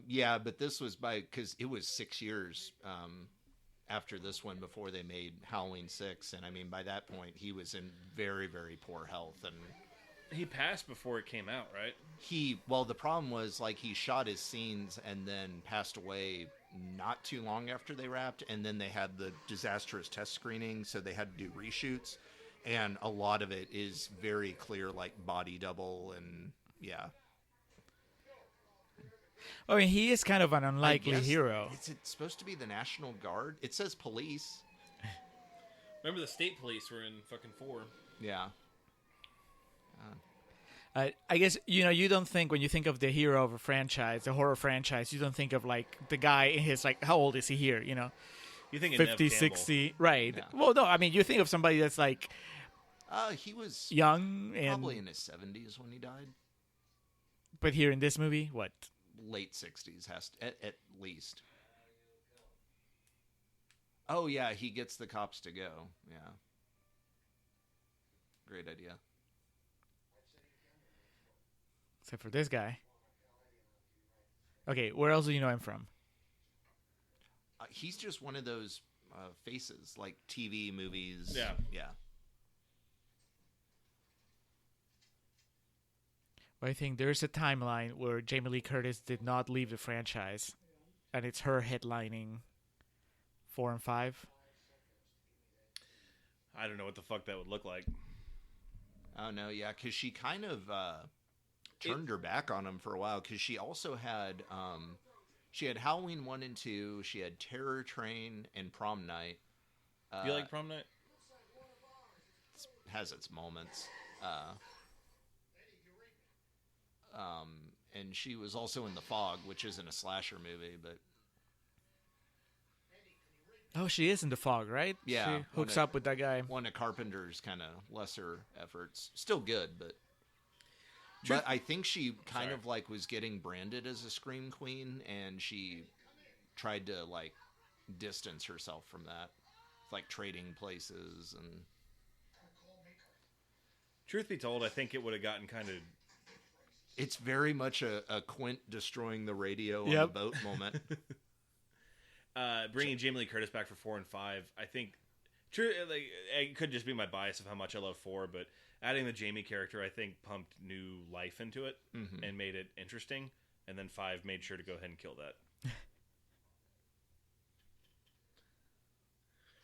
Yeah, but this was because it was 6 years after this one before they made Halloween 6, and I mean by that point he was in very, very poor health, and He passed before it came out, right? the problem was he shot his scenes and then passed away not too long after they wrapped, and then they had the disastrous test screening, so they had to do reshoots, and a lot of it is very clear body double, and yeah. I mean, he is kind of an I unlikely guess- hero. Is it supposed to be the National Guard? It says police. Remember the state police were in fucking 4. Yeah. I guess you don't think, when you think of the hero of a franchise, the horror franchise, you don't think of the guy in his how old is he here? You think 50, 60, right? Yeah. Well, no, I mean, you think of somebody that's He was young and probably in his 70s when he died. but here in this movie, what? Late 60s at least. Oh yeah, he gets the cops to go. Yeah. Great idea. Except for this guy. Okay, where else do you know him from? He's just one of those faces, like TV movies. Yeah. Yeah. I think there's a timeline where Jamie Lee Curtis did not leave the franchise, and it's her headlining 4 and 5. I don't know what the fuck that would look like. Oh no, yeah, because she kind of turned her back on him for a while. Because she also had she had Halloween 1 and 2. She had Terror Train and Prom Night. Do you like Prom Night? Has its moments. And she was also in The Fog, which isn't a slasher movie, but Oh, she is in the fog, right? Yeah, She hooks when up with that guy. one of Carpenter's kind of lesser efforts. Still good, but Truth- but I think she kind Sorry. of was getting branded as a scream queen, and she tried to distance herself from that, trading places and. Truth be told, I think it would have gotten kind of. It's very much a Quint destroying the radio on Yep. the boat moment. Bringing Jamie Lee Curtis back for 4 and 5, I think. True, it could just be my bias of how much I love 4, but adding the Jamie character, I think, pumped new life into it and made it interesting. And then 5 made sure to go ahead and kill that.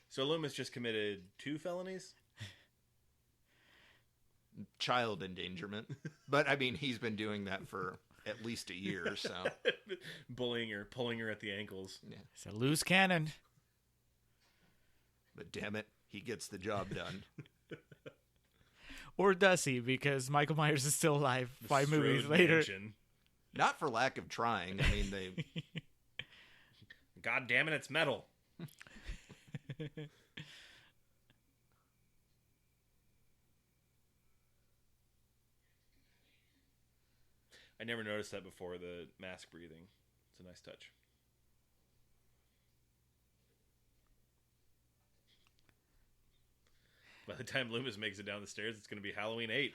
So Loomis just committed 2 felonies. Child endangerment. But I mean, he's been doing that for at least a year, so Bullying her, pulling her at the ankles. It's a loose cannon. but damn it, he gets the job done. Or does he? Because Michael Myers is still alive The 5 movies Strode later. Mansion. Not for lack of trying. I mean, they God damn it, it's metal. I never noticed that before, the mask breathing. It's a nice touch. By the time Loomis makes it down the stairs, it's going to be Halloween 8.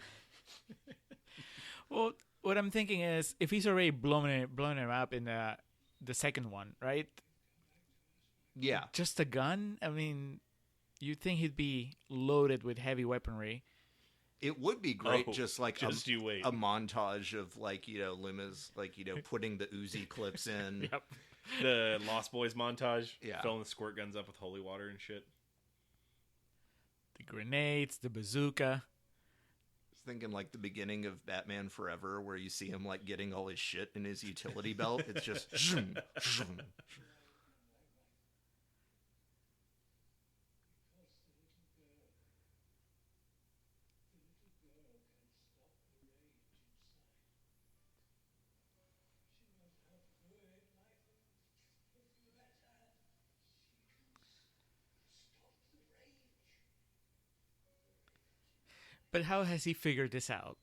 Well, what I'm thinking is, if he's already blown it up in the second one, right? Yeah. Just a gun? I mean, you'd think he'd be loaded with heavy weaponry. It would be great, Oh, just like just you wait. a montage of like Loomis, like putting the Uzi clips in. Yep. The Lost Boys montage, Yeah. filling the squirt guns up with holy water and shit. The grenades, the bazooka. I was thinking like the beginning of Batman Forever, where you see him like getting all his shit in his utility belt. It's just. Zoom, zoom. But how has he figured this out?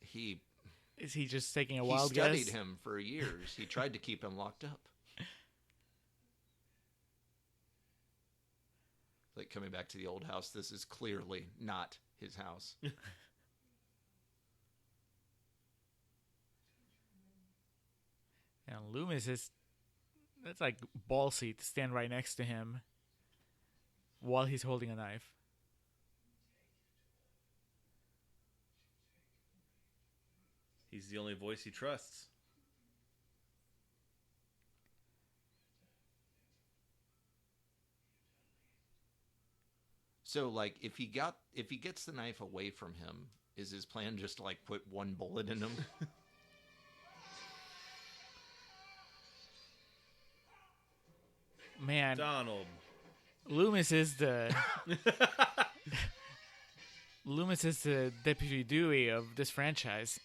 He Is he just taking a he wild studied guess? him for years. He tried to keep him locked up. Like coming back to the old house, this is clearly not his house. And Loomis that's like ballsy to stand right next to him while he's holding a knife. He's the only voice he trusts. So like if he gets the knife away from him, is his plan just to like put one bullet in him? Man, Donald. Loomis is the Loomis is the Deputy Dewey of this franchise.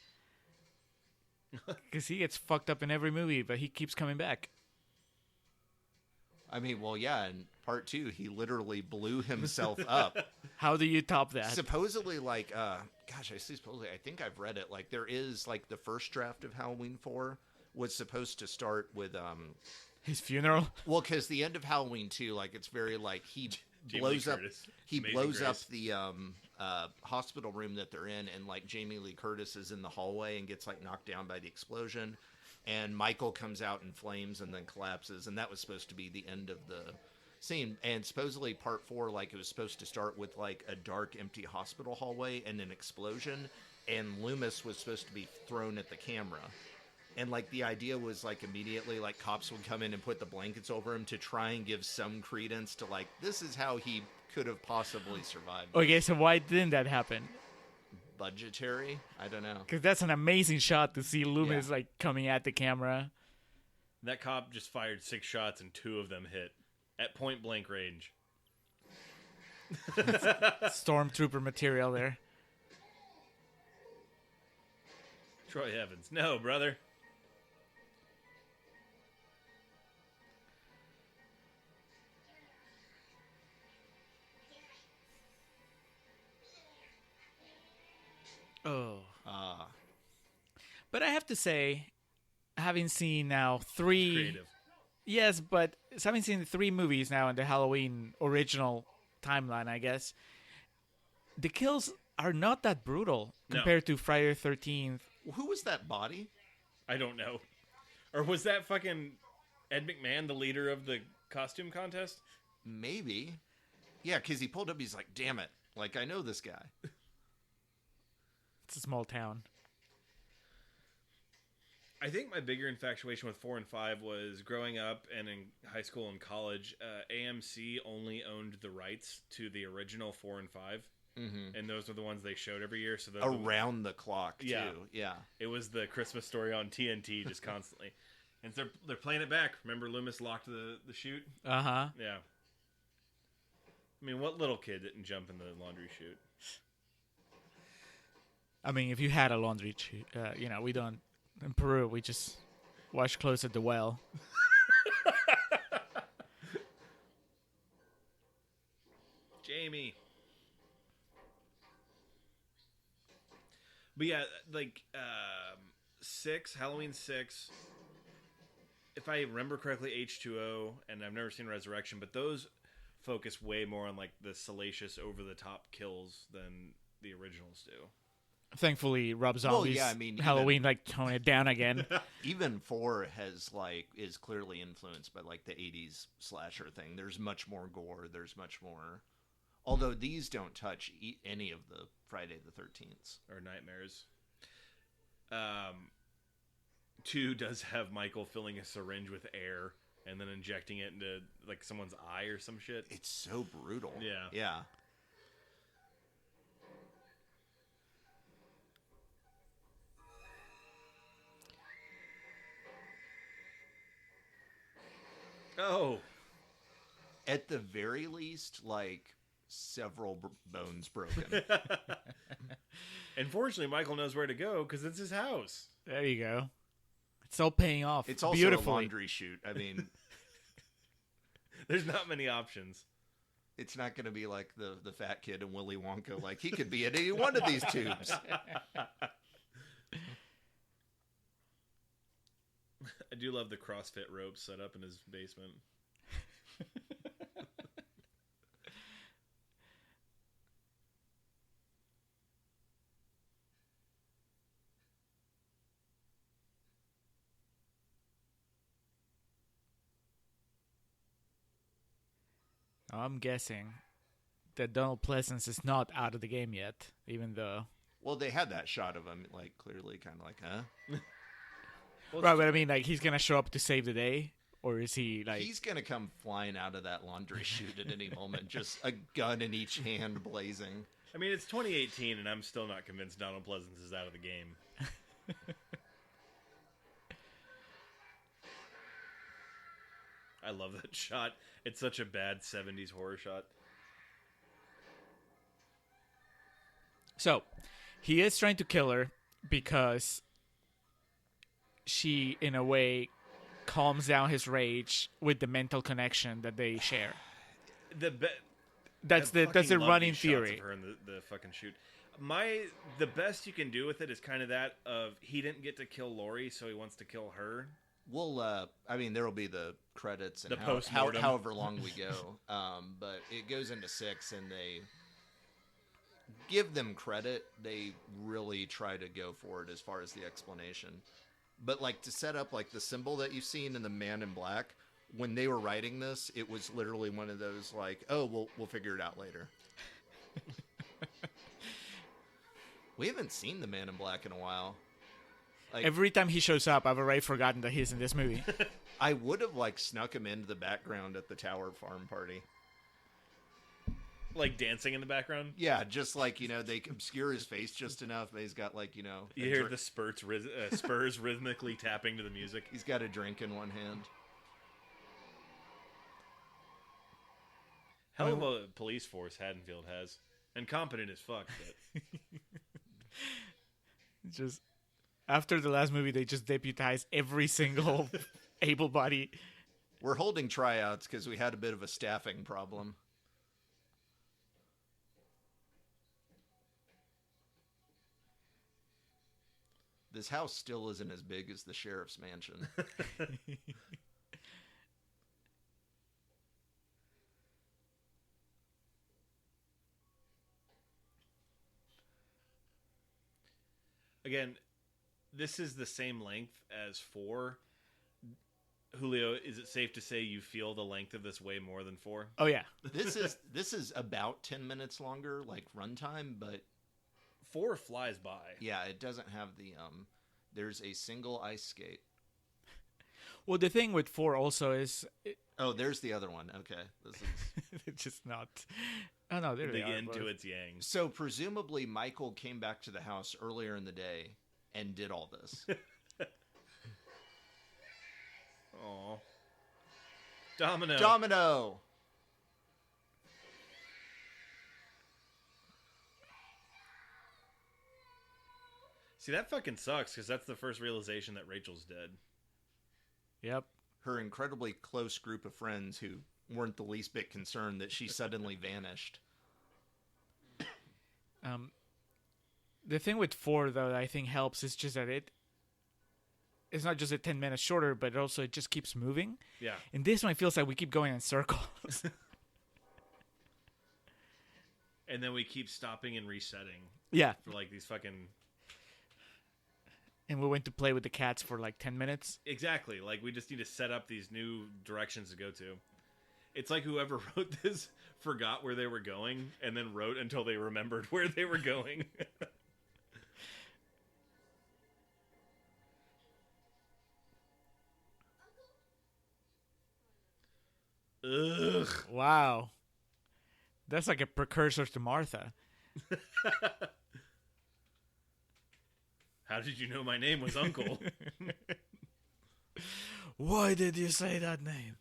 Because he gets fucked up in every movie, but he keeps coming back. I mean, well, yeah, in part 2, he literally blew himself up. How do you top that? Supposedly, like, gosh, I think I've read it. Like, there is, like, the first draft of Halloween 4 was supposed to start with, His funeral? well, because the end of Halloween 2, like, it's very, like, he Jamie Lee blows up, Curtis. he Amazing blows up Grace. the, hospital room that they're in, and, like, Jamie Lee Curtis is in the hallway and gets, like, knocked down by the explosion. And Michael comes out in flames and then collapses, and that was supposed to be the end of the scene. And supposedly part 4, like, it was supposed to start with, like, a dark, empty hospital hallway and an explosion, and Loomis was supposed to be thrown at the camera. And, like, the idea was, like, immediately, like, cops would come in and put the blankets over him to try and give some credence to, like, this is how he could have possibly survived. Okay, so why didn't that happen? Budgetary? I don't know. Because that's an amazing shot to see Loomis, Yeah. like, coming at the camera. That cop just fired 6 shots and 2 of them hit at point blank range. Stormtrooper material there. Troy Evans. No, brother. Oh. Ah. But I have to say, having seen now 3... Creative. Yes, but having seen 3 movies now in the Halloween original timeline, I guess, the kills are not that brutal No. compared to Friday the 13th. Who was that body? I don't know. Or was that fucking Ed McMahon, the leader of the costume contest? Maybe. Yeah, because he pulled up, he's like, damn it. Like, I know this guy. It's a small town. I think my bigger infatuation with 4 and 5 was growing up and in high school and college. AMC only owned the rights to the original 4 and 5, and those were the ones they showed every year. So those were- Around the clock, too. Yeah. Yeah. it was the Christmas story on TNT just constantly, and so they're playing it back. Remember Loomis locked the chute? Uh-huh. Yeah. I mean, what little kid didn't jump in the laundry chute? I mean, if you had a laundry chute, we don't... In Peru, we just wash clothes at the well. Jamie. But yeah, like 6, Halloween 6. If I remember correctly, H2O, and I've never seen Resurrection, but those focus way more on like the salacious, over the top kills than the originals do. Thankfully, Rob Zombie's yeah, I mean, Halloween like tone it down again. Even 4 is clearly influenced by like the 80s slasher thing. There's much more gore. There's much more. Although these don't touch any of the Friday the 13th or Nightmares. 2 does have Michael filling a syringe with air and then injecting it into like someone's eye or some shit. It's so brutal. Yeah. Yeah. Oh. At the very least, like several bones broken. Unfortunately, Michael knows where to go because it's his house. There you go. It's all paying off. It's also beautifully. a laundry chute. I mean, there's not many options. It's not going to be like the fat kid in Willy Wonka. Like, he could be in any one of these tubes. I do love the CrossFit ropes set up in his basement. I'm guessing that Donald Pleasance is not out of the game yet, even though. Well, they had that shot of him, like, clearly kind of like, huh? Right, but I mean, like, he's gonna show up to save the day, or is he like? He's gonna come flying out of that laundry chute at any moment, just a gun in each hand, blazing. I mean, it's 2018, and I'm still not convinced Donald Pleasance is out of the game. I love that shot. It's such a bad 70s horror shot. So, he is trying to kill her because she, in a way, calms down his rage with the mental connection that they share. That's the running theory. Of her in the fucking shoot. The best you can do with it is kind of that of he didn't get to kill Laurie, so he wants to kill her. Well, I mean, there will be the credits and the post-mortem. However long we go. But it goes into 6, and they give them credit. They really try to go for it as far as the explanation. But like to set up like the symbol that you've seen in the Man in Black, when they were writing this, it was literally one of those like, oh, we'll figure it out later. We haven't seen the Man in Black in a while. Like, every time he shows up, I've already forgotten that he's in this movie. I would have like snuck him into the background at the Tower Farm party. Like dancing in the background? Yeah, just like, they obscure his face just enough. But he's got like, You hear the spurs rhythmically tapping to the music. He's got a drink in one hand. Hell of a police force Haddonfield has. And competent as fuck. But... Just after the last movie, they just deputized every single able-bodied. We're holding tryouts because we had a bit of a staffing problem. This house still isn't as big as the sheriff's mansion. Again, this is the same length as 4. Julio, is it safe to say you feel the length of this way more than 4? Oh yeah, this is about 10 minutes longer, like runtime, but 4 flies by. Yeah, it doesn't have the there's a single ice skate. Well, the thing with 4 also is. Oh, there's the other one. Okay, this is it's just not. Oh no, there the they are. yin to both. its yang. So presumably Michael came back to the house earlier in the day and did all this. Aw. Domino. Domino! See, that fucking sucks, because that's the first realization that Rachel's dead. Yep. Her incredibly close group of friends who weren't the least bit concerned that she suddenly vanished. The thing with 4, though, that I think helps is just that it's not just a 10 minutes shorter, but also it just keeps moving. Yeah. And this one, it feels like we keep going in circles. And then we keep stopping and resetting Yeah, for like these fucking and we went to play with the cats for like 10 minutes. exactly. Like we just need to set up these new directions to go to. It's like whoever wrote this forgot where they were going and then wrote until they remembered where they were going. Ugh. Wow. That's like a precursor to Martha. How did you know my name was Uncle? Why did you say that name?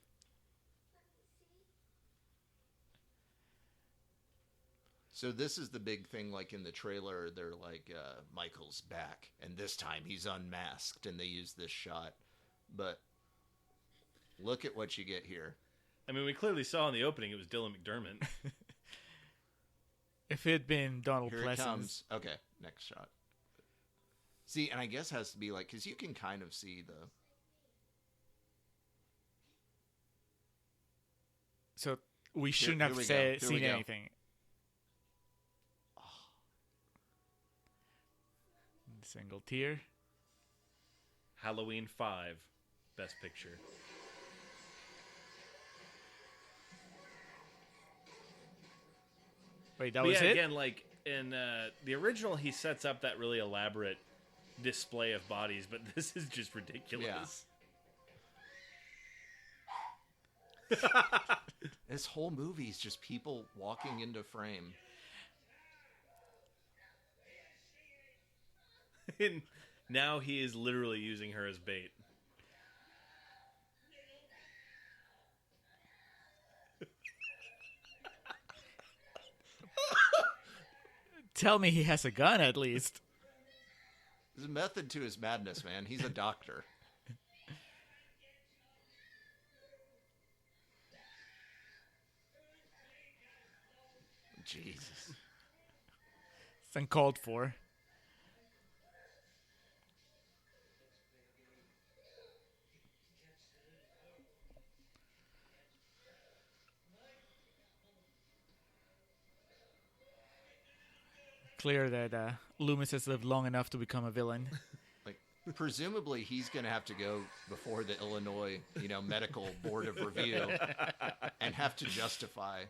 So this is the big thing, like in the trailer, they're like, Michael's back, and this time he's unmasked, and they use this shot. But look at what you get here. I mean, we clearly saw in the opening it was Dylan McDermott. If it had been Donald Here it Pleasence. comes. Okay, next shot. See, and I guess it has to be like, because you can kind of see the... So we shouldn't have here we said, go. Here we seen go. anything. Single tear. Halloween 5, Best Picture. Wait, that But was yeah, it? again, like in the original, he sets up that really elaborate display of bodies, but this is just ridiculous. This whole movie is just people walking into frame. And now he is literally using her as bait. Tell me he has a gun at least. There's a method to his madness, man. He's a doctor. Jesus. It's uncalled for. Clear that Loomis has lived long enough to become a villain. Like, presumably he's going to have to go before the Illinois, medical board of review and have to justify.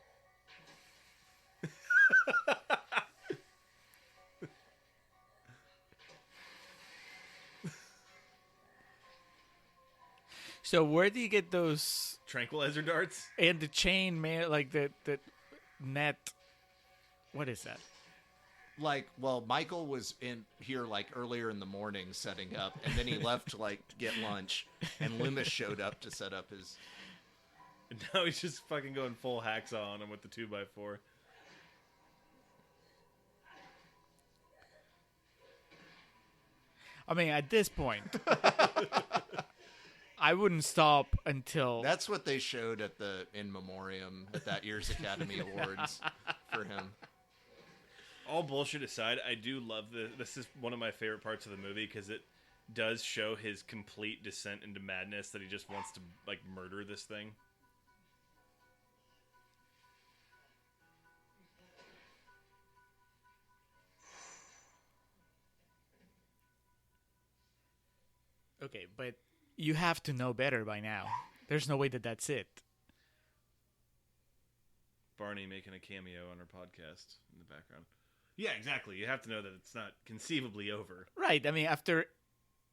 So where do you get those Tranquilizer darts? and the chain, man? Like the net? What is that? Like, well, Michael was in here like earlier in the morning setting up, and then he left to like get lunch, and Loomis showed up to set up his. And now he's just fucking going full hacksaw on him with the 2x4. I mean, at this point, I wouldn't stop until That's what they showed at the in memoriam at that year's Academy Awards for him. All bullshit aside, I do love this is one of my favorite parts of the movie because it does show his complete descent into madness that he just wants to like murder this thing. Okay, but you have to know better by now. There's no way that that's it. Barney making a cameo on our podcast in the background. Yeah, exactly. You have to know that it's not conceivably over. Right. I mean, after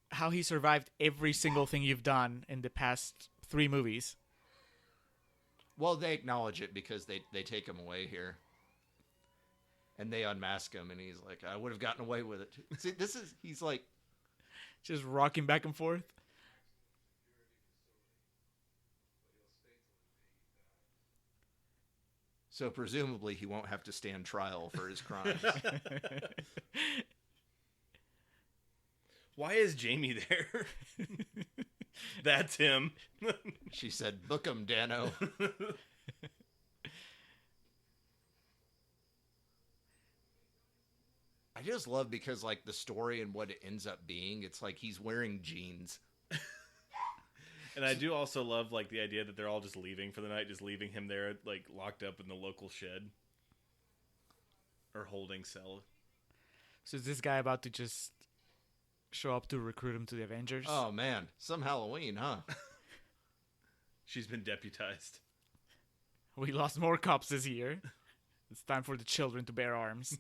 how he survived every single thing you've done in the past 3 movies. Well, they acknowledge it because they take him away here. And they unmask him, and he's like, I would have gotten away with it. See, he's like... Just rocking back and forth. So presumably he won't have to stand trial for his crimes. Why is Jamie there? That's him. She said, book him, Dano. I just love because, like, the story and what it ends up being, it's like he's wearing jeans. And I do also love like the idea that they're all just leaving for the night, just leaving him there like locked up in the local shed. or holding cell. So is this guy about to just show up to recruit him to the Avengers? Oh man, some Halloween, huh? She's been deputized. We lost more cops this year. It's time for the children to bear arms.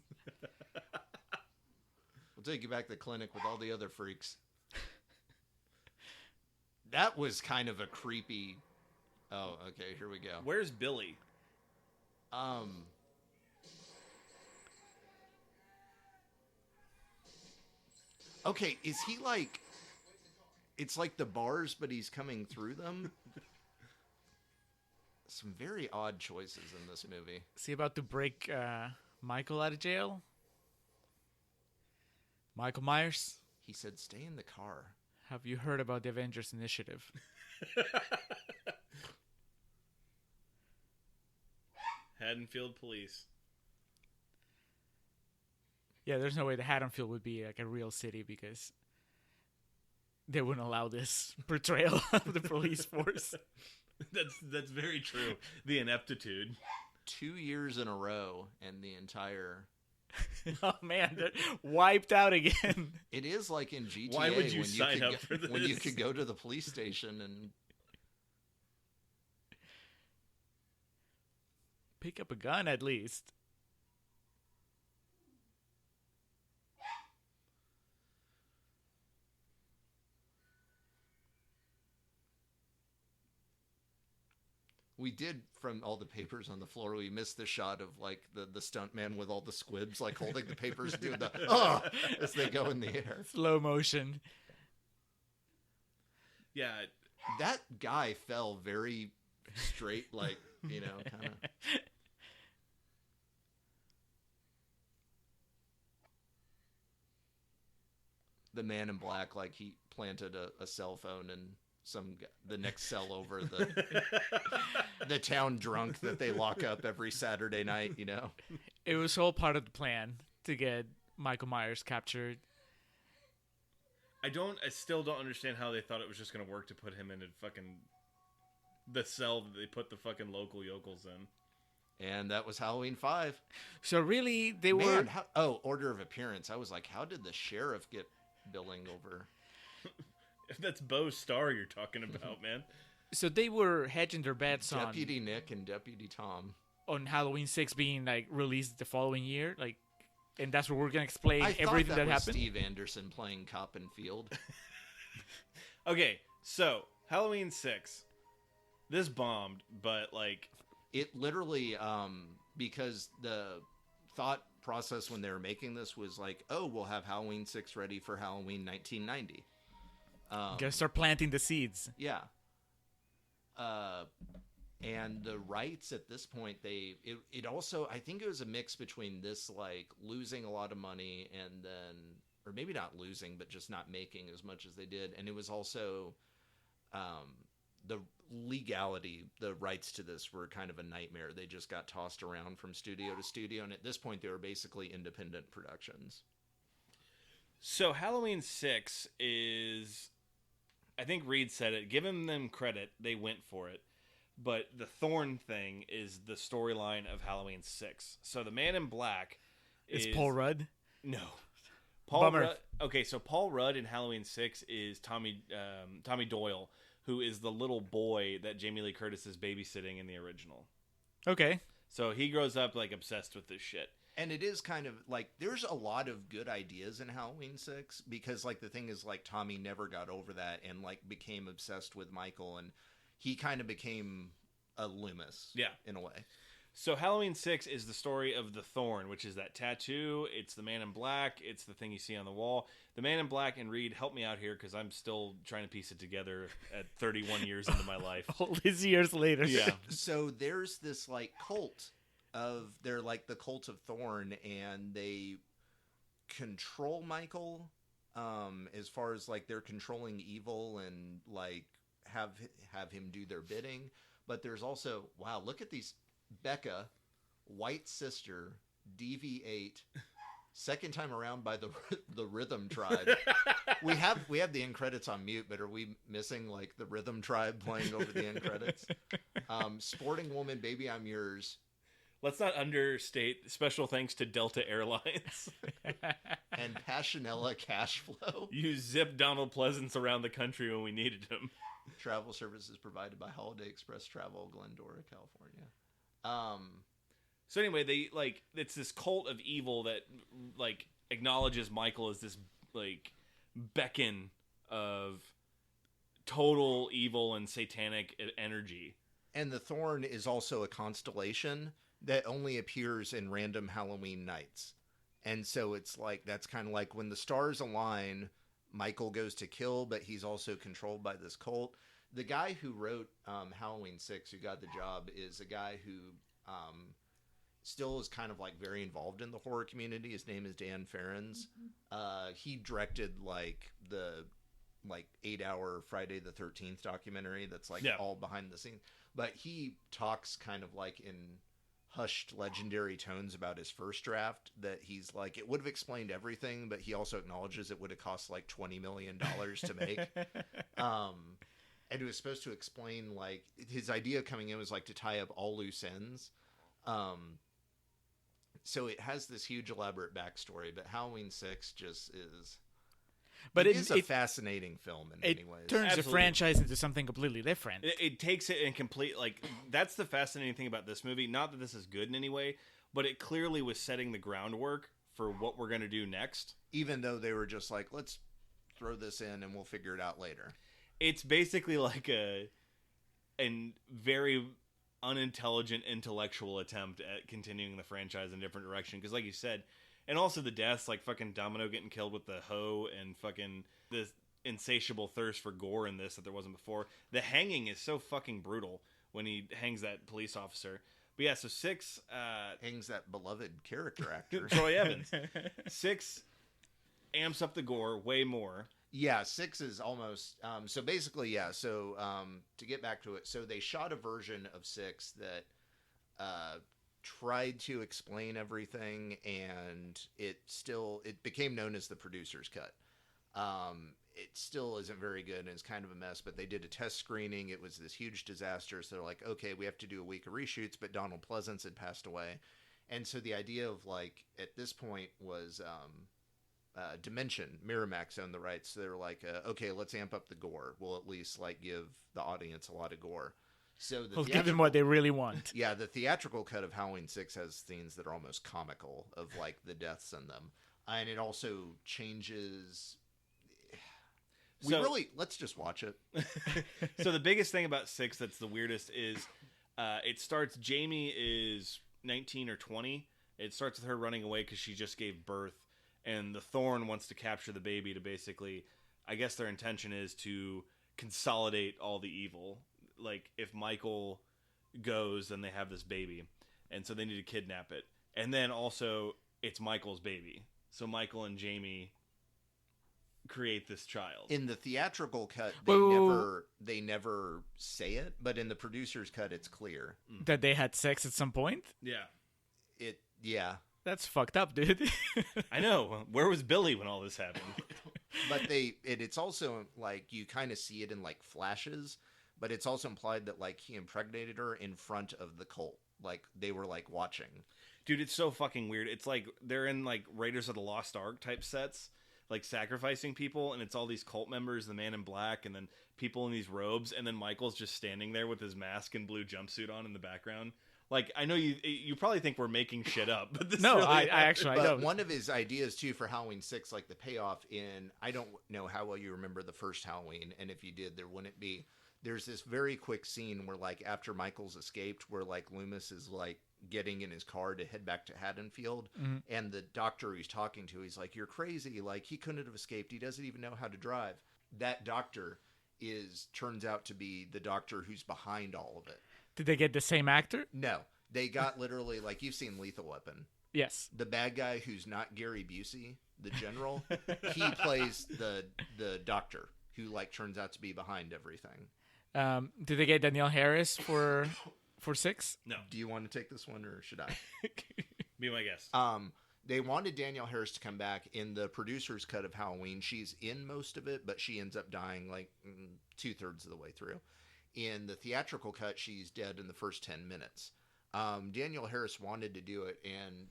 We'll take you back to the clinic with all the other freaks. That was kind of a creepy. Oh, okay, here we go. Where's Billy? Okay, is he like? It's like the bars, but he's coming through them. Some very odd choices in this movie. Is he about to break Michael out of jail? Michael Myers, He said, "Stay in the car." have you heard about the Avengers Initiative? Haddonfield Police. Yeah, there's no way the Haddonfield would be like a real city because they wouldn't allow this portrayal of the police force. That's very true. The ineptitude. 2 years in a row, and the entire. Oh man, they're wiped out again. It is like in GTA. Why would you when sign could up go, for this? When you could go to the police station and Pick up a gun at least. we did, from all the papers on the floor, we missed the shot of like the stunt man with all the squibs like holding the papers doing the as they go in the air. Slow motion. Yeah. That guy fell very straight, like, you know, kind of. The man in black, like he planted a cell phone in the next cell over, the town drunk that they lock up every Saturday night, you know. It was all part of the plan to get Michael Myers captured. I still don't understand how they thought it was just going to work to put him in the cell that they put the fucking local yokels in. And that was Halloween 5. So really, they Man, were... order of appearance. I was like, how did the sheriff get billing over? If that's Bo Starr you're talking about, man. So they were hedging their bets Deputy Nick and Deputy Tom. on Halloween 6 being like released the following year, like, and that's where we're gonna explain I thought everything that was happened. Steve Anderson playing Cop and Field. Okay, so Halloween 6. This bombed, but like It literally, because the thought process when they were making this was like, oh, we'll have Halloween 6 ready for Halloween 1990. Gotta start planting the seeds. Yeah. And the rights at this point, it also, I think it was a mix between this, like, losing a lot of money and then, or maybe not losing, but just not making as much as they did. And it was also, the legality, the rights to this were kind of a nightmare. They just got tossed around from studio to studio. And at this point, they were basically independent productions. So Halloween 6 is, I think Reed said it, giving them credit, they went for it. But the Thorn thing is the storyline of Halloween 6. So the Man in Black It's is Paul Rudd. No. Paul Bummer. Rudd, okay, so Paul Rudd in Halloween 6 is Tommy Doyle, who is the little boy that Jamie Lee Curtis is babysitting in the original. Okay. So he grows up like obsessed with this shit. And it is kind of like, there's a lot of good ideas in Halloween 6 because, like, the thing is, like, Tommy never got over that and, like, became obsessed with Michael, and he kind of became a Loomis. Yeah. In a way. So Halloween 6 is the story of the Thorn, which is that tattoo. It's the Man in Black. It's the thing you see on the wall. The Man in Black, and Reed, help me out here because I'm still trying to piece it together at 31 years into my life. All these years later. Yeah. So there's this, like, cult they're like the Cult of Thorn, and they control Michael, as far as, like, they're controlling evil and, like, have him do their bidding. But there's also, wow, look at these. Becca, White Sister, DV8, second time around by the Rhythm Tribe. We have the end credits on mute, but are we missing, like, the Rhythm Tribe playing over the end credits? Sporting Woman, Baby I'm Yours. let's not understate special thanks to Delta Airlines. And Passionella Cash Flow. You zipped Donald Pleasance around the country when we needed him. Travel services provided by Holiday Express Travel, Glendora, California. So anyway, they like it's this cult of evil that like acknowledges Michael as this like beacon of total evil and satanic energy. And the Thorn is also a constellation that only appears in random Halloween nights. And so it's like, that's kind of like when the stars align, Michael goes to kill, but he's also controlled by this cult. The guy who wrote Halloween 6, who got the job, is a guy who still is kind of like very involved in the horror community. His name is Dan Ferens. He directed like the 8-hour Friday the 13th documentary that's like all behind the scenes. But he talks kind of like in hushed legendary tones about his first draft, that he's like, it would have explained everything, but he also acknowledges it would have cost like $20 million to make. And it was supposed to explain, like, his idea coming in was like to tie up all loose ends. So it has this huge elaborate backstory, but Halloween 6 just is... But it is a fascinating film in many ways. It turns the franchise into something completely different. It takes it in complete, like, that's the fascinating thing about this movie. Not that this is good in any way, but it clearly was setting the groundwork for what we're going to do next. Even though they were just like, let's throw this in and we'll figure it out later. It's basically like a very unintelligent intellectual attempt at continuing the franchise in a different direction. Because like you said... And also the deaths, like fucking Domino getting killed with the hoe and fucking this insatiable thirst for gore in this that there wasn't before. The hanging is so fucking brutal when he hangs that police officer. But yeah, so 6... hangs that beloved character actor. Troy Evans. 6 amps up the gore way more. Yeah, 6 is almost... so basically, yeah, so to get back to it, so they shot a version of 6 that... tried to explain everything, and it became known as the producer's cut. It still isn't very good and it's kind of a mess, but they did a test screening. It was this huge disaster. So they're like, okay, we have to do a week of reshoots, but Donald Pleasance had passed away. And so the idea of like, at this point was, Dimension, Miramax owned the rights. So they were like, okay, let's amp up the gore. We'll at least like give the audience a lot of gore. So we'll give them what they really want. Yeah, the theatrical cut of Halloween 6 has scenes that are almost comical of like the deaths in them. And it also changes... let's just watch it. So the biggest thing about 6 that's the weirdest is it starts, Jamie is 19 or 20. It starts with her running away because she just gave birth. And the Thorn wants to capture the baby to basically, I guess their intention is to consolidate all the evil. Like, if Michael goes, then they have this baby. And so they need to kidnap it. And then also, it's Michael's baby. So Michael and Jamie create this child. In the theatrical cut, they never say it, but in the producer's cut, it's clear. That they had sex at some point? Yeah. That's fucked up, dude. I know. Where was Billy when all this happened? But it's also, like, you kind of see it in, like, flashes. But it's also implied that, like, he impregnated her in front of the cult. Like, they were, like, watching. Dude, it's so fucking weird. It's like they're in, like, Raiders of the Lost Ark type sets, like, sacrificing people, and it's all these cult members, the Man in Black, and then people in these robes, and then Michael's just standing there with his mask and blue jumpsuit on in the background. Like, I know you probably think we're making shit up, but this really I actually don't. One of his ideas, too, for Halloween 6, like, the payoff in... I don't know how well you remember the first Halloween, and if you did, there wouldn't be... There's this very quick scene where, like, after Michael's escaped, where, like, Loomis is, like, getting in his car to head back to Haddonfield, and the doctor he's talking to, he's like, you're crazy, like, he couldn't have escaped, he doesn't even know how to drive. That doctor turns out to be the doctor who's behind all of it. Did they get the same actor? No. They got literally, like, you've seen Lethal Weapon. Yes. The bad guy who's not Gary Busey, the general, he plays the doctor who, like, turns out to be behind everything. Did they get Danielle Harris for 6? No. Do you want to take this one, or should I? Be my guest. They wanted Danielle Harris to come back. In the producer's cut of Halloween, she's in most of it, but she ends up dying like 2/3 of the way through. In the theatrical cut, she's dead in the first 10 minutes. Danielle Harris wanted to do it, and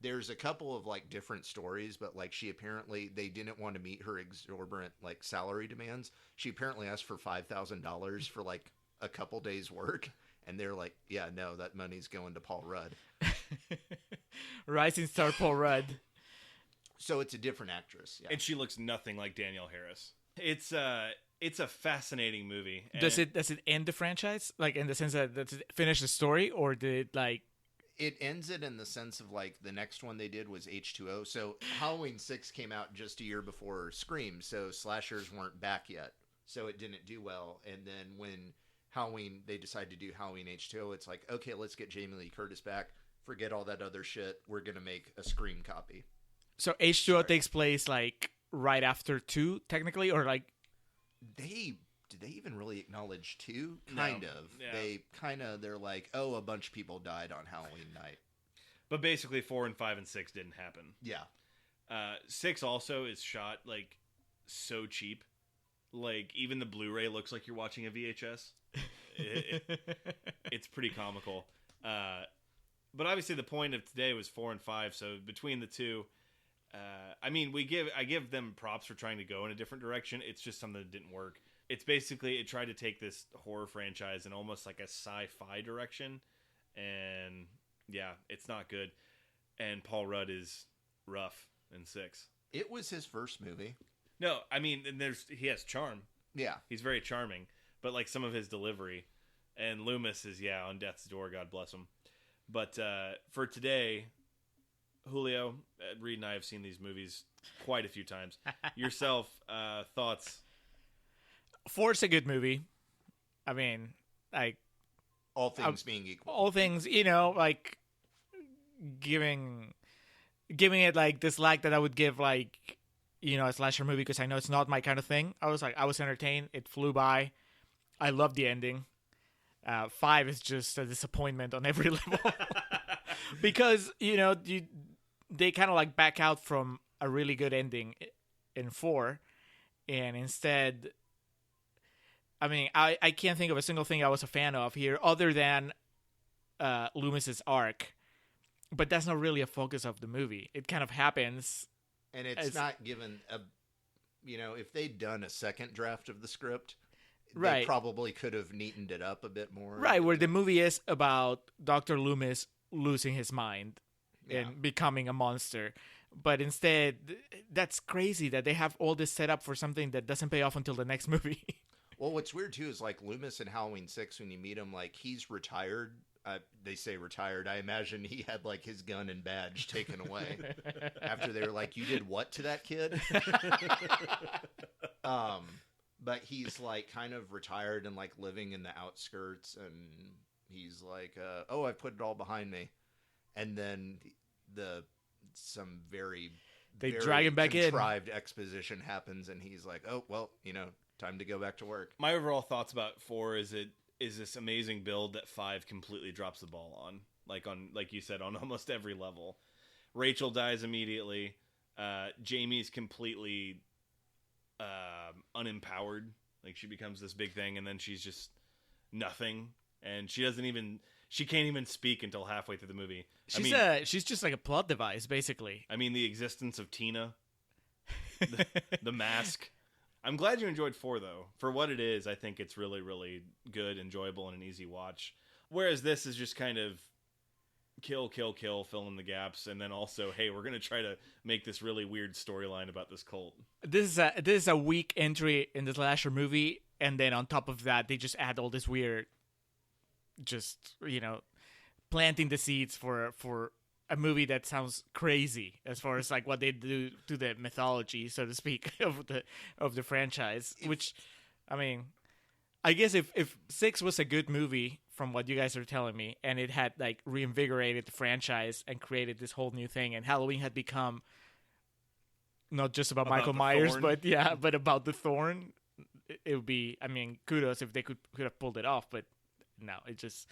there's a couple of like different stories, but like she apparently they didn't want to meet her exorbitant like salary demands. She apparently asked for $5,000 for like a couple days work, and they're like, yeah, no, that money's going to Paul Rudd. Rising star Paul Rudd. So it's a different actress. Yeah. And she looks nothing like Danielle Harris. It's a fascinating movie. Does it end the franchise? Like in the sense that does it finish the story, or did it like It ends it in the sense of like the next one they did was H2O. So Halloween 6 came out just a year before Scream, so slashers weren't back yet. So it didn't do well. And then when Halloween, they decided to do Halloween H2O, it's like, okay, let's get Jamie Lee Curtis back. Forget all that other shit. We're going to make a Scream copy. so H2O takes place like right after 2 technically, or like Did they even really acknowledge 2? No. Kind of. Yeah. They're like, oh, a bunch of people died on Halloween night. But basically 4 and 5 and 6 didn't happen. Yeah. 6 also is shot like so cheap. Like even the Blu-ray looks like you're watching a VHS. It's pretty comical. But obviously the point of today was 4 and 5. So between the two, I mean, I give them props for trying to go in a different direction. It's just something that didn't work. It's basically, it tried to take this horror franchise in almost like a sci-fi direction. And yeah, it's not good. And Paul Rudd is rough in 6. It was his first movie. No, I mean, and he has charm. Yeah. He's very charming. But like some of his delivery. And Loomis is, on death's door, God bless him. But for today, Julio, Reed and I have seen these movies quite a few times. Yourself, thoughts? 4's a good movie. I mean, like All things being equal. all things, like giving it like this like that I would give like a slasher movie, because I know it's not my kind of thing. I was entertained. It flew by. I love the ending. 5 is just a disappointment on every level. Because they kind of like back out from a really good ending in 4, and instead, I mean, I can't think of a single thing I was a fan of here other than Loomis's arc, but that's not really a focus of the movie. It kind of happens, and it's not given a, if they'd done a second draft of the script, right, they probably could have neatened it up a bit more. Right, where the movie is about Dr. Loomis losing his mind and becoming a monster. But instead, that's crazy that they have all this set up for something that doesn't pay off until the next movie. Well, what's weird, too, is like Loomis in Halloween 6, when you meet him, like he's retired. They say retired. I imagine he had like his gun and badge taken away after they were like, you did what to that kid? But he's like kind of retired and like living in the outskirts, and he's like, oh, I put it all behind me. And then some very drag him back in. Contrived exposition happens, and he's like, oh, well, time to go back to work. My overall thoughts about 4 is this amazing build that 5 completely drops the ball on. Like you said, on almost every level. Rachel dies immediately. Jamie's completely unempowered. Like she becomes this big thing, and then she's just nothing. And she can't even speak until halfway through the movie. She's just like a plot device, basically. I mean, the existence of Tina, the mask. I'm glad you enjoyed 4, though. For what it is, I think it's really, really good, enjoyable, and an easy watch. Whereas this is just kind of kill, fill in the gaps, and then also, hey, we're going to try to make this really weird storyline about this cult. This is a weak entry in the slasher movie, and then on top of that, they just add all this weird, just, planting the seeds for a movie that sounds crazy as far as like what they do to the mythology, so to speak, of the franchise. Which, I mean, I guess if 6 was a good movie from what you guys are telling me, and it had like reinvigorated the franchise and created this whole new thing, and Halloween had become not just about Michael Myers, Thorn. but about the Thorn, it would be, I mean, kudos if they could have pulled it off, but no, it just,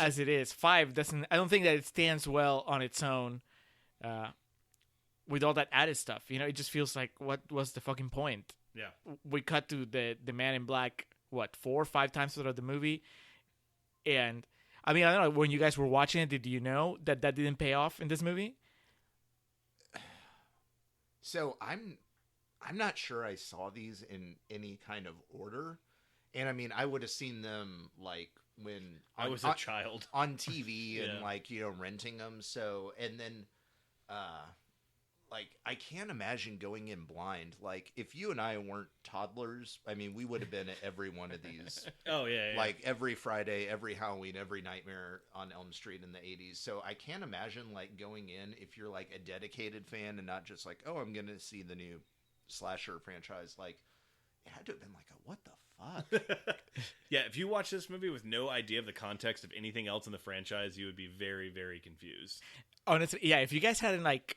as it is, 5 doesn't, I don't think that it stands well on its own with all that added stuff. It just feels like, what was the fucking point? Yeah. We cut to the Man in Black, 4 or 5 times throughout the movie, and I mean, I don't know. When you guys were watching it, did you know that didn't pay off in this movie? So I'm not sure I saw these in any kind of order, and I mean I would have seen them like when I was a child on TV and Yeah. like renting them. So and then, like I can't imagine going in blind. Like if you and I weren't toddlers, I mean we would have been at every one of these. Oh yeah. Like every Friday, every Halloween, every Nightmare on Elm Street in the 80s. So I can't imagine like going in if you're like a dedicated fan and not just like, oh, I'm going to see the new slasher franchise. Like it had to have been like a what the fuck? Yeah, if you watch this movie with no idea of the context of anything else in the franchise, you would be very, very confused. Honestly, yeah. If you guys hadn't like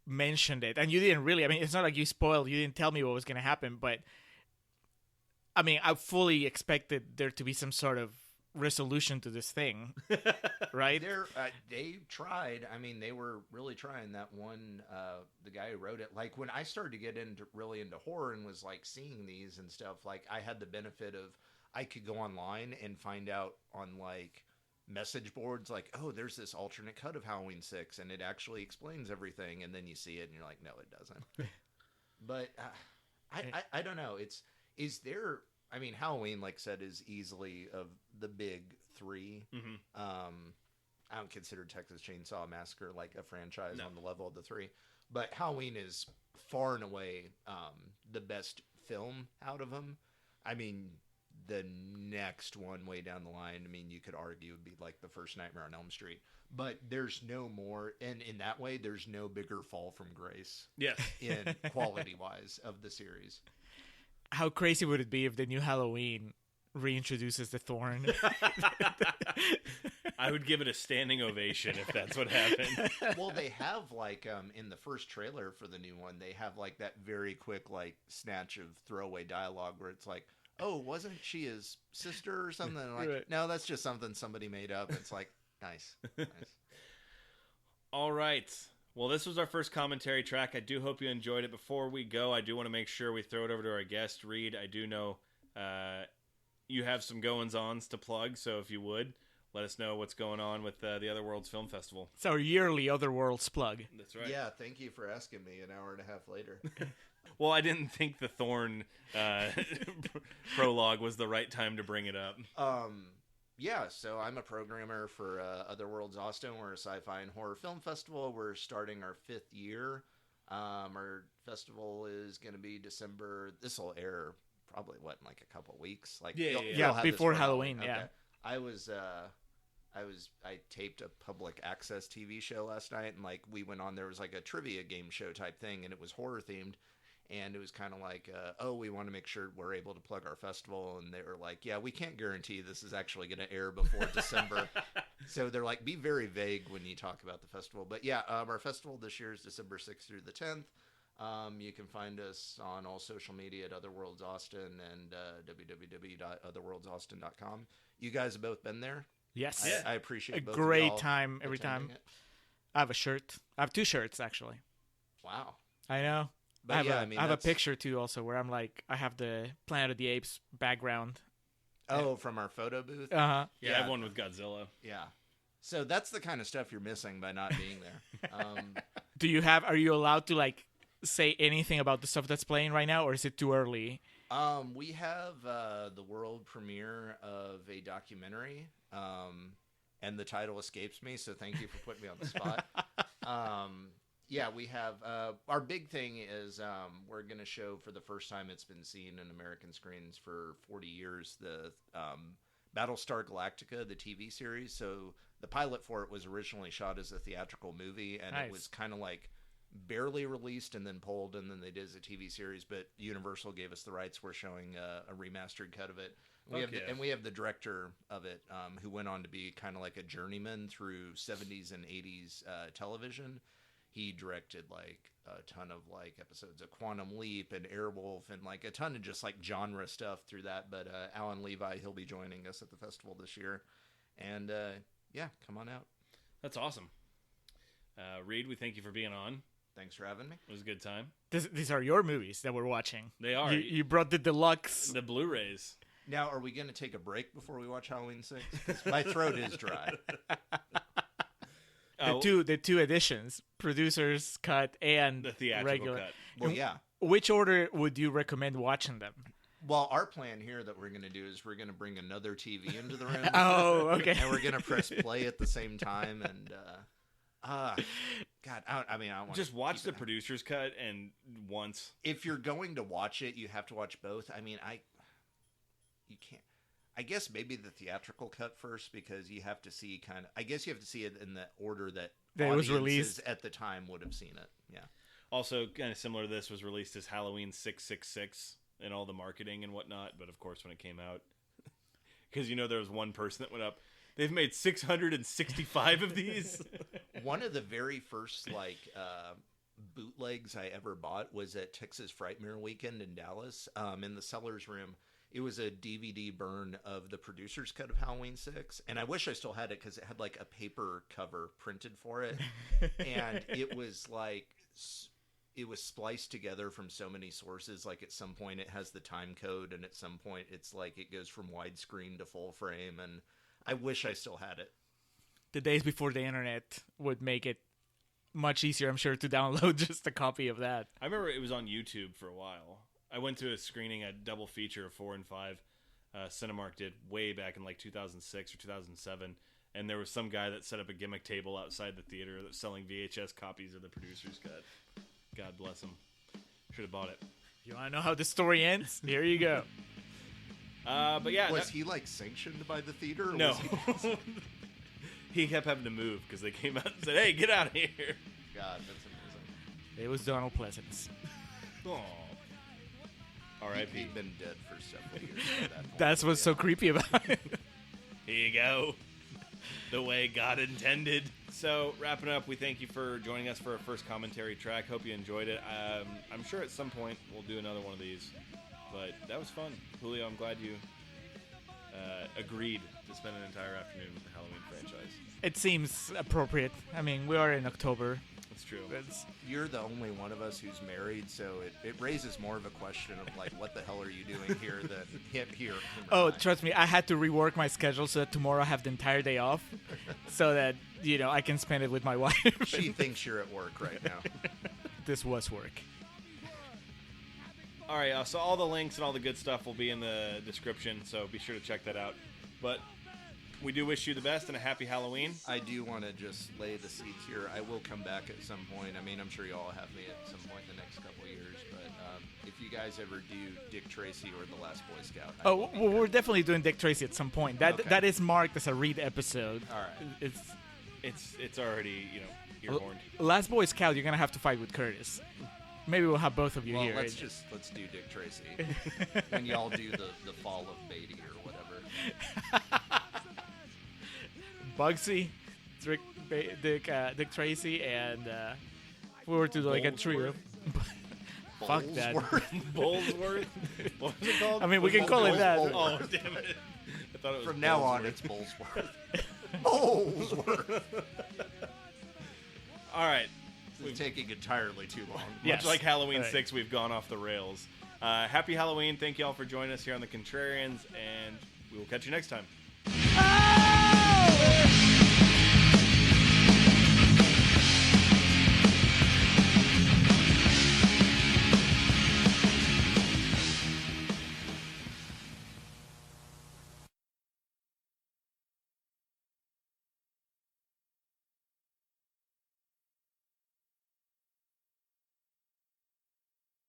mentioned it, and you didn't really, I mean, it's not like you spoiled. You didn't tell me what was going to happen, but I mean, I fully expected there to be some sort of resolution to this thing, right? They tried. I mean, they were really trying. That one, the guy who wrote it. Like when I started to get really into horror and was like seeing these and stuff. Like I had the benefit of I could go online and find out on like message boards, like, oh, there's this alternate cut of Halloween 6, and it actually explains everything. And then you see it, and you're like, no, it doesn't. But I don't know. Is there? I mean, Halloween, like I said, is easily of the big three. Mm-hmm. I don't consider Texas Chainsaw Massacre like a franchise on the level of the three, but Halloween is far and away the best film out of them. I mean, the next one way down the line, I mean, you could argue would be like the first Nightmare on Elm Street, but there's no more, and in that way, there's no bigger fall from grace Yes. in quality-wise of the series. How crazy would it be if the new Halloween reintroduces the Thorn? I would give it a standing ovation if that's what happened. Well, they have like in the first trailer for the new one, they have like that very quick like snatch of throwaway dialogue where it's like, "Oh, wasn't she his sister or something?" And like, Right. no, that's just something somebody made up. It's like, nice. All right. Well, this was our first commentary track. I do hope you enjoyed it. Before we go, I do want to make sure we throw it over to our guest, Reed. I do know you have some goings-ons to plug, so if you would, let us know what's going on with the Other Worlds Film Festival. It's our yearly Other Worlds plug. That's right. Yeah, thank you for asking me an hour and a half later. Well, I didn't think the Thorn prologue was the right time to bring it up. Yeah, so I'm a programmer for Other Worlds Austin. We're a sci-fi and horror film festival. We're starting our 5th year. Our festival is going to be December. This will air probably in like a couple weeks. Like Yeah, Yeah, have this before for Halloween, yeah. I taped a public access TV show last night, and like we went on. There was like a trivia game show type thing, and it was horror themed. And it was kind of like, we want to make sure we're able to plug our festival. And they were like, yeah, we can't guarantee this is actually going to air before December. So they're like, be very vague when you talk about the festival. But yeah, our festival this year is December 6th through the 10th. You can find us on all social media at Otherworlds Austin and www.otherworldsaustin.com. You guys have both been there. Yes. I appreciate A both of great y'all time every time. attending it. I have a shirt. I have 2 shirts, actually. Wow. I know. But I have, yeah, a, I mean, I have a that's- picture, too, also, where I'm like, I have the Planet of the Apes background. Oh, from our photo booth? Uh-huh. Yeah, I have one with Godzilla. Yeah. So that's the kind of stuff you're missing by not being there. Are you allowed to, like, say anything about the stuff that's playing right now, or is it too early? We have the world premiere of a documentary, and the title escapes me, so thank you for putting me on the spot. Yeah, we have our big thing is we're going to show for the first time it's been seen in American screens for 40 years, the Battlestar Galactica, the TV series. So the pilot for it was originally shot as a theatrical movie, and Nice. it was kind of like barely released and then pulled, and then they did as a TV series, but Universal gave us the rights. We're showing a remastered cut of it. We have the director of it, who went on to be kind of like a journeyman through 70s and 80s television. He directed like a ton of like episodes of Quantum Leap and Airwolf and like a ton of just like genre stuff through that. But Alan Levi, he'll be joining us at the festival this year. And yeah, come on out. That's awesome. Reed, we thank you for being on. Thanks for having me. It was a good time. These are your movies that we're watching. They are. You brought the deluxe. The Blu-rays. Now, are we going to take a break before we watch Halloween 6? 'Cause my throat is dry. The two editions, producer's cut and The theatrical regular. cut. Well, yeah. Which order would you recommend watching them? Well, our plan here that we're going to do is we're going to bring another TV into the room. Oh, okay. And we're going to press play at the same time. And, God, I don't want Just watch the producer's cut and once. If you're going to watch it, you have to watch both. I mean, you can't. I guess maybe the theatrical cut first because you have to see I guess you have to see it in the order that it was audiences released at the time would have seen it. Yeah. Also, kind of similar to this, was released as Halloween 666 and all the marketing and whatnot. But of course, when it came out, because there was one person that went up, they've made 665 of these. One of the very first bootlegs I ever bought was at Texas Frightmare Weekend in Dallas. In the seller's room, it was a DVD burn of the producer's cut of Halloween 6, and I wish I still had it because it had like a paper cover printed for it, and it was spliced together from so many sources. Like at some point it has the time code, and at some point it's like it goes from widescreen to full frame, and I wish I still had it. The days before the internet would make it much easier, I'm sure, to download just a copy of that. I remember it was on YouTube for a while. I went to a screening, a double feature of 4 and 5. Cinemark did way back in like 2006 or 2007. And there was some guy that set up a gimmick table outside the theater that's selling VHS copies of the producer's cut. God bless him. Should have bought it. You want to know how the story ends? Here you go. But yeah. Was he like sanctioned by the theater? Or No. Was he... He kept having to move because they came out and said, "Hey, get out of here." God, that's amazing. It was Donald Pleasance. Aww. R.I.P. He'd been dead for several years by that point. That's what's so creepy about it. Here you go. The way God intended. So, wrapping up, we thank you for joining us for our first commentary track. Hope you enjoyed it. I'm sure at some point we'll do another one of these. But that was fun. Julio, I'm glad you agreed to spend an entire afternoon with the Halloween franchise. It seems appropriate. I mean, we are in October. That's true. You're the only one of us who's married, so it raises more of a question of like, what the hell are you doing here that hit here? Oh, trust me, I had to rework my schedule so that tomorrow I have the entire day off, so that I can spend it with my wife. She thinks you're at work right now. This was work. All right, so all the links and all the good stuff will be in the description, so be sure to check that out. But we do wish you the best and a happy Halloween. I do want to just lay the seeds here. I will come back at some point. I mean, I'm sure you all have me at some point in the next couple of years. But if you guys ever do Dick Tracy or The Last Boy Scout, Oh, well, we're definitely doing Dick Tracy at some point. That Okay. that is marked as a read episode. All right. It's already ear-horned. Last Boy Scout, you're gonna have to fight with Curtis. Maybe we'll have both of you Well, here. let's do Dick Tracy when y'all do the fall of Beatty or whatever. Bugsy, Dick Tracy, and we were to do like a trio. Fuck that. Bullsworth? What was it called? I mean, we can call it that. Oh, damn it. I thought it was From now on, Bullsworth. it's Bullsworth. Bullsworth. All right. This is taking entirely too long. Yes. Much like Halloween All right. 6, we've gone off the rails. Happy Halloween. Thank you all for joining us here on The Contrarians, and we will catch you next time. Oh!